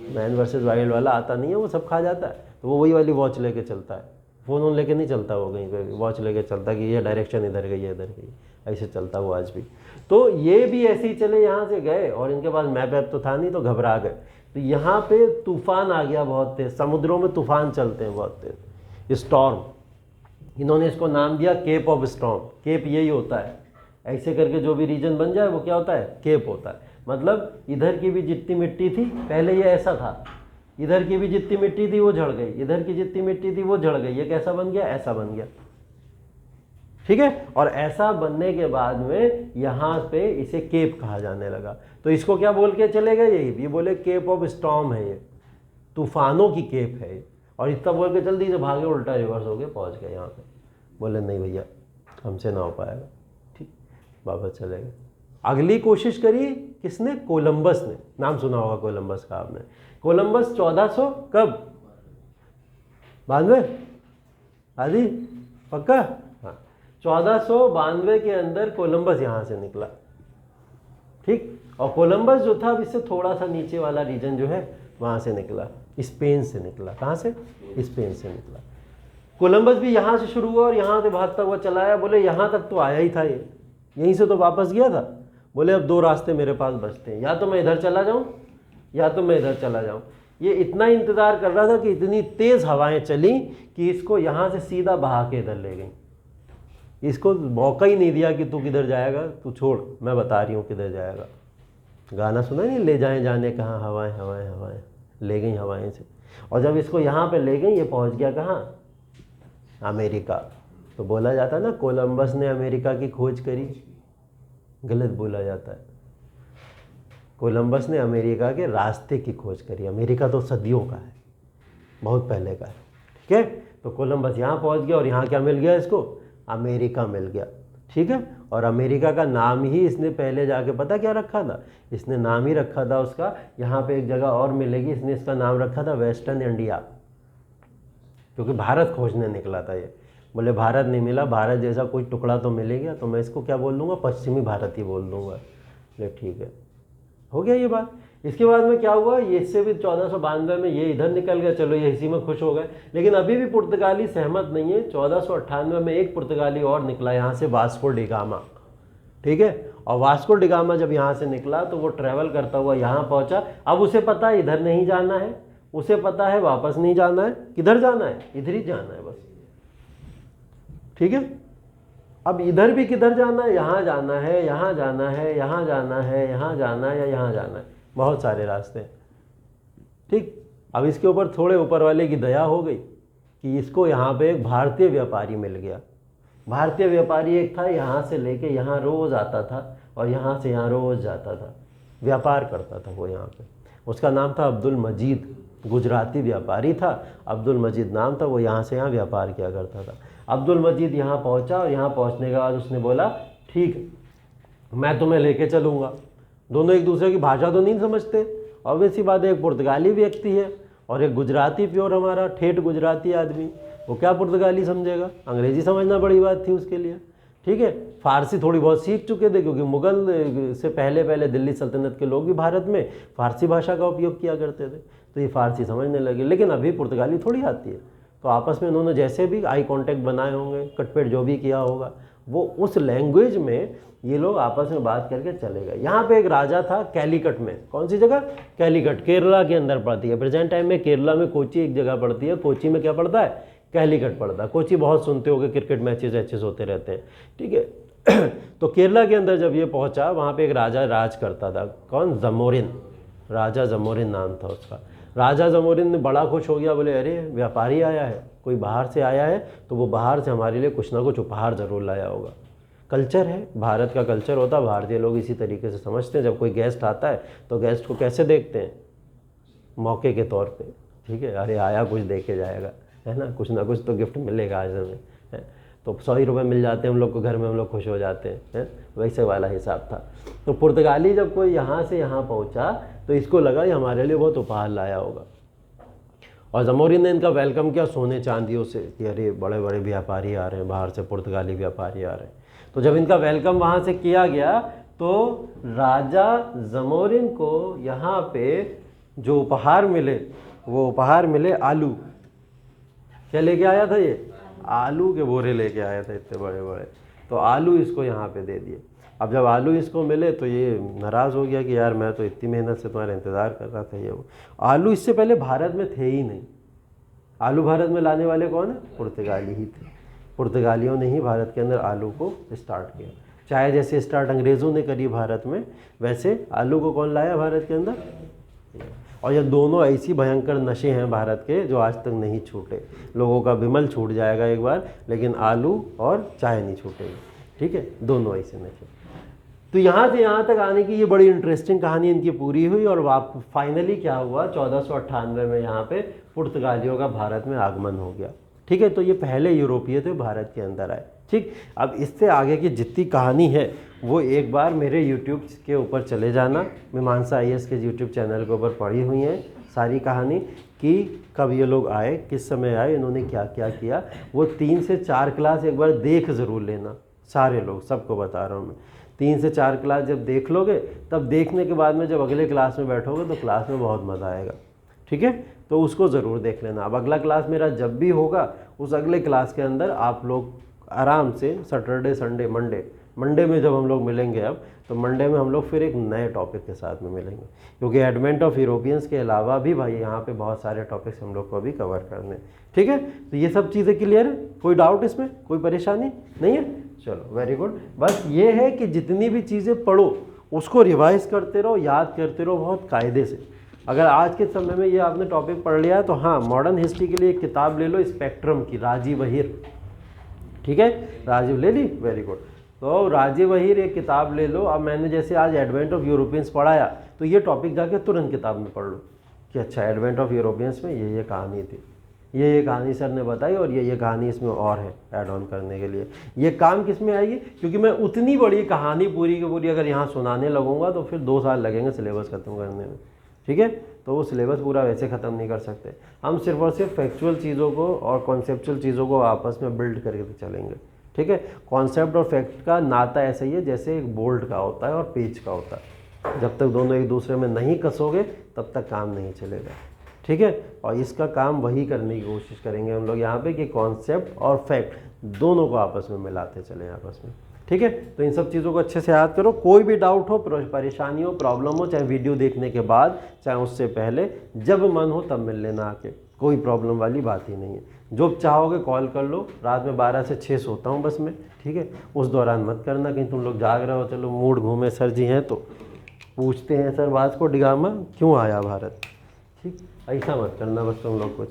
[SPEAKER 1] मैन वर्सेस वाइल्ड वाला आता नहीं है, वो सब खा जाता है। तो वो वही वाली वॉच लेके चलता है, फ़ोन वोन लेके नहीं चलता वो, कहीं पे वॉच लेके चलता है कि ये डायरेक्शन इधर गई है इधर गई, ऐसे चलता वो आज भी। तो ये भी ऐसे ही चले, यहाँ से गए और इनके पास मैप ऐप तो था नहीं, तो घबरा गए। तो यहाँ पे तूफान आ गया बहुत तेज, समुद्रों में तूफान चलते हैं बहुत तेज, स्टॉर्म। इन्होंने इसको नाम दिया केप ऑफ स्टॉर्म। केप यही होता है, ऐसे करके जो भी रीजन बन जाए वो क्या होता है? केप होता है। मतलब इधर की भी जितनी मिट्टी थी पहले ये ऐसा था, इधर की भी जितनी मिट्टी थी वो झड़ गई, इधर की जितनी मिट्टी थी वो झड़ गई, ये कैसा बन गया? ऐसा बन गया, ठीक है। और ऐसा बनने के बाद में यहाँ पे इसे केप कहा जाने लगा। तो इसको क्या बोल के चले गए? यही ये बोले केप ऑफ स्टॉर्म है, ये तूफानों की केप है। और इतना बोल के जल्दी से भागे, उल्टा रिवर्स हो गए, पहुँच गए यहाँ पे। बोले नहीं भैया हमसे ना हो पाएगा, ठीक, वापस चले गए। अगली कोशिश करी किसने? कोलंबस ने। नाम सुना होगा कोलंबस का आपने। कोलंबस 1400 कब? 92 आदि पक्का? हाँ, 1492 के अंदर कोलंबस यहाँ से निकला, ठीक। और कोलंबस जो था अब इससे थोड़ा सा नीचे वाला रीजन जो है वहाँ से निकला, स्पेन से निकला। कहाँ से? स्पेन से निकला। कोलंबस भी यहाँ से शुरू हुआ और यहाँ से भागता हुआ चला आया। बोले यहाँ तक तो आया ही था, ये यहीं से तो वापस गया था। बोले अब दो रास्ते मेरे पास बचते हैं, या तो मैं इधर चला जाऊँ या तो मैं इधर चला जाऊँ। ये इतना इंतज़ार कर रहा था कि इतनी तेज़ हवाएं चली कि इसको यहाँ से सीधा बहा के इधर ले गई। इसको मौका ही नहीं दिया कि तू किधर जाएगा, तू छोड़, मैं बता रही हूँ किधर जाएगा। गाना सुना नहीं, ले जाएं जाने कहाँ हवाएं हवाएं हवाएं, ले गई हवाएं से। और जब इसको यहाँ पे ले गई, ये पहुँच गया कहाँ? अमेरिका। तो बोला जाता है ना कोलंबस ने अमेरिका की खोज करी, गलत बोला जाता है। कोलंबस ने अमेरिका के रास्ते की खोज करी। अमेरिका तो सदियों का है, बहुत पहले का है, ठीक है। तो कोलंबस यहाँ पहुँच गया और यहाँ क्या मिल गया इसको? अमेरिका मिल गया, ठीक है। और अमेरिका का नाम ही इसने पहले जाके पता क्या रखा था? इसने नाम ही रखा था उसका, यहाँ पे एक जगह और मिलेगी, इसने इसका नाम रखा था वेस्टर्न इंडिया, क्योंकि भारत खोजने निकला था ये। बोले भारत नहीं मिला, भारत जैसा कोई टुकड़ा तो मिलेगा, तो मैं इसको क्या बोल दूँगा? पश्चिमी भारत ही बोल दूँगा। बोले ठीक है, हो गया ये बात। इसके बाद में क्या हुआ? ये इससे भी 1492 में ये इधर निकल गया, चलो ये इसी में खुश हो गए। लेकिन अभी भी पुर्तगाली सहमत नहीं है। 1498 में एक पुर्तगाली और निकला यहाँ से, वास्को डिगामा, ठीक है। और वास्को डिगामा जब यहाँ से निकला तो वो ट्रैवल करता हुआ यहाँ पहुँचा। अब उसे पता है इधर नहीं जाना है, उसे पता है वापस नहीं जाना है, किधर जाना है? इधर ही जाना है बस, ठीक है। अब इधर भी किधर जाना है? यहाँ जाना है, यहाँ जाना है, यहाँ जाना है, यहाँ जाना है, या यहाँ जाना है, बहुत सारे रास्ते हैं, ठीक। अब इसके ऊपर थोड़े ऊपर वाले की दया हो गई कि इसको यहाँ पे एक भारतीय व्यापारी मिल गया। भारतीय व्यापारी एक था, यहाँ से लेके यहाँ रोज़ आता था और यहाँ से यहाँ रोज़ जाता था, व्यापार करता था वो यहाँ पे। उसका नाम था अब्दुल मजीद, गुजराती व्यापारी था, अब्दुल मजीद नाम था। वो यहाँ से यहाँ व्यापार किया करता था। अब्दुल मजीद यहाँ पहुँचा और यहाँ पहुँचने के बाद उसने बोला ठीक है मैं तुम्हें लेके चलूँगा। दोनों एक दूसरे की भाषा तो नहीं समझते, ऑब्वियस सी बात है। एक पुर्तगाली व्यक्ति है और एक गुजराती प्योर, हमारा ठेठ गुजराती आदमी, वो क्या पुर्तगाली समझेगा? अंग्रेज़ी समझना बड़ी बात थी उसके लिए, ठीक है। फ़ारसी थोड़ी बहुत सीख चुके थे, क्योंकि मुग़ल से पहले दिल्ली सल्तनत के लोग भी भारत में फ़ारसी भाषा का उपयोग किया करते थे, तो ये फ़ारसी समझने लगे। लेकिन अभी पुर्तगाली थोड़ी आती है। तो आपस में उन्होंने जैसे भी आई कांटेक्ट बनाए होंगे, कटपेट जो भी किया होगा, वो उस लैंग्वेज में ये लोग आपस में बात करके चले गए। यहाँ पे एक राजा था कैलीकट में, कौन सी जगह? कैलीकट, केरला के अंदर पड़ती है। प्रेजेंट टाइम में केरला में कोची एक जगह पड़ती है, कोची में क्या पड़ता है? कैलीकट पड़ता है। कोची बहुत सुनते होगे, क्रिकेट मैचेस ऐचेस होते रहते हैं, ठीक है। तो केरला के अंदर जब ये पहुंचा, वहाँ पे एक राजा राज करता था, कौन? जमोरिन, राजा जमोरिन नाम था उसका। राजा जमोरिन ने बड़ा खुश हो गया, बोले अरे व्यापारी आया है, कोई बाहर से आया है, तो वो बाहर से हमारे लिए कुछ ना कुछ उपहार ज़रूर लाया होगा। कल्चर है, भारत का कल्चर होता है, भारतीय लोग इसी तरीके से समझते हैं। जब कोई गेस्ट आता है तो गेस्ट को कैसे देखते हैं? मौके के तौर पे, ठीक है, अरे आया कुछ दे के जाएगा, है ना, कुछ ना कुछ तो गिफ्ट मिलेगा आज हमें, है। तो 100 रुपये मिल जाते हैं हम लोग को, घर में हम लोग खुश हो जाते हैं, वैसे वाला हिसाब था। तो पुर्तगाली जब कोई यहाँ से यहाँ पहुँचा तो इसको लगा ये हमारे लिए बहुत उपहार लाया होगा, और जमोरिन ने इनका वेलकम किया सोने चांदियों से कि अरे बड़े बड़े व्यापारी आ रहे हैं बाहर से, पुर्तगाली व्यापारी आ रहे हैं। तो जब इनका वेलकम वहाँ से किया गया तो राजा जमोरिन को यहाँ पे जो उपहार मिले, वो उपहार मिले आलू। क्या लेके आया था ये? आलू के बोरे लेके आया था, इतने बड़े बड़े। तो आलू इसको यहाँ पे दे दिए। अब जब आलू इसको मिले तो ये नाराज़ हो गया कि यार मैं तो इतनी मेहनत से तुम्हारा इंतज़ार कर रहा था। ये वो आलू इससे पहले भारत में थे ही नहीं। आलू भारत में लाने वाले कौन है? पुर्तगाली ही थे। पुर्तगालियों ने ही भारत के अंदर आलू को स्टार्ट किया। चाहे जैसे स्टार्ट अंग्रेज़ों ने करी भारत में, वैसे आलू को कौन लाया भारत के अंदर? और ये दोनों ऐसी भयंकर नशे हैं भारत के जो आज तक नहीं छूटे। लोगों का विमल छूट जाएगा एक बार, लेकिन आलू और चाय नहीं छूटेगी, ठीक है, दोनों ऐसे नशे। तो यहाँ से यहाँ तक आने की ये बड़ी इंटरेस्टिंग कहानी इनकी पूरी हुई, और फाइनली क्या हुआ, 1498 में यहाँ पे पुर्तगालियों का भारत में आगमन हो गया, ठीक है। तो ये पहले यूरोपीय थे भारत के अंदर आए, ठीक। अब इससे आगे की जितनी कहानी है वो एक बार मेरे यूट्यूब के ऊपर चले जाना, मीमांसा IAS के यूट्यूब चैनल के ऊपर पड़ी हुई है सारी कहानी कि कब ये लोग आए, किस समय आए, इन्होंने क्या क्या किया। वो 3 से 4 क्लास एक बार देख ज़रूर लेना, सारे लोग, सबको बता रहा हूँ मैं। 3 से 4 क्लास जब देख लोगे, तब देखने के बाद में जब अगले क्लास में बैठोगे तो क्लास में बहुत मज़ा आएगा, ठीक है। तो उसको ज़रूर देख लेना। अब अगला क्लास मेरा जब भी होगा, उस अगले क्लास के अंदर आप लोग आराम से सैटरडे संडे मंडे में जब हम लोग मिलेंगे, अब तो मंडे में हम लोग फिर एक नए टॉपिक के साथ में मिलेंगे, क्योंकि एडवेंट ऑफ यूरोपियंस के अलावा भी भाई यहाँ पे बहुत सारे टॉपिक्स हम लोग को अभी कवर करने, ठीक है। तो ये सब चीज़ें क्लियर है? कोई डाउट इसमें, कोई परेशानी नहीं है? चलो वेरी गुड। बस ये है कि जितनी भी चीज़ें पढ़ो उसको रिवाइज करते रहो, याद करते रहो बहुत कायदे से। अगर आज के समय में ये आपने टॉपिक पढ़ लिया है तो हाँ, मॉडर्न हिस्ट्री के लिए एक किताब ले लो स्पेक्ट्रम की, राजीव अहिर, ठीक है, राजीव ले ली, वेरी गुड। तो राजीव अहिर एक किताब ले लो। अब मैंने जैसे आज एडवेंट ऑफ यूरोपियंस पढ़ाया, तो ये टॉपिक जाके तुरंत किताब में पढ़ लो कि अच्छा एडवेंट ऑफ यूरोपियंस में ये कहानी थी, ये कहानी सर ने बताई, और ये कहानी इसमें और है ऐड ऑन करने के लिए। ये काम किस में आएगी? क्योंकि मैं उतनी बड़ी कहानी पूरी की पूरी अगर यहाँ सुनाने लगूंगा तो फिर 2 साल लगेंगे सिलेबस ख़त्म करने में, ठीक है। तो वो सिलेबस पूरा वैसे ख़त्म नहीं कर सकते हम, सिर्फ और सिर्फ फैक्चुअल चीज़ों को और कॉन्सेप्चुअल चीज़ों को आपस में बिल्ड करके चलेंगे, ठीक है। कॉन्सेप्ट और फैक्ट का नाता ऐसा ही है जैसे एक बोल्ट का होता है और पेज का होता है। जब तक दोनों एक दूसरे में नहीं कसोगे तब तक काम नहीं चलेगा, ठीक है। और इसका काम वही करने की कोशिश करेंगे हम लोग यहाँ पे कि कॉन्सेप्ट और फैक्ट दोनों को आपस में मिलाते चलें आपस में, ठीक है। तो इन सब चीज़ों को अच्छे से याद करो। कोई भी डाउट हो, परेशानी हो, प्रॉब्लम हो, चाहे वीडियो देखने के बाद चाहे उससे पहले, जब मन हो तब मिल लेना आके, कोई प्रॉब्लम वाली बात ही नहीं है। जो चाहोगे कॉल कर लो। रात में 12 से 6 सोता हूँ बस मैं, ठीक है। उस दौरान मत करना कहीं तुम लोग जाग रहे हो, चलो मूड घूमे सर जी हैं तो पूछते हैं सर वास्को डिगामा क्यों आया भारत, ठीक, ऐसा मत करना बस तुम लोग कुछ।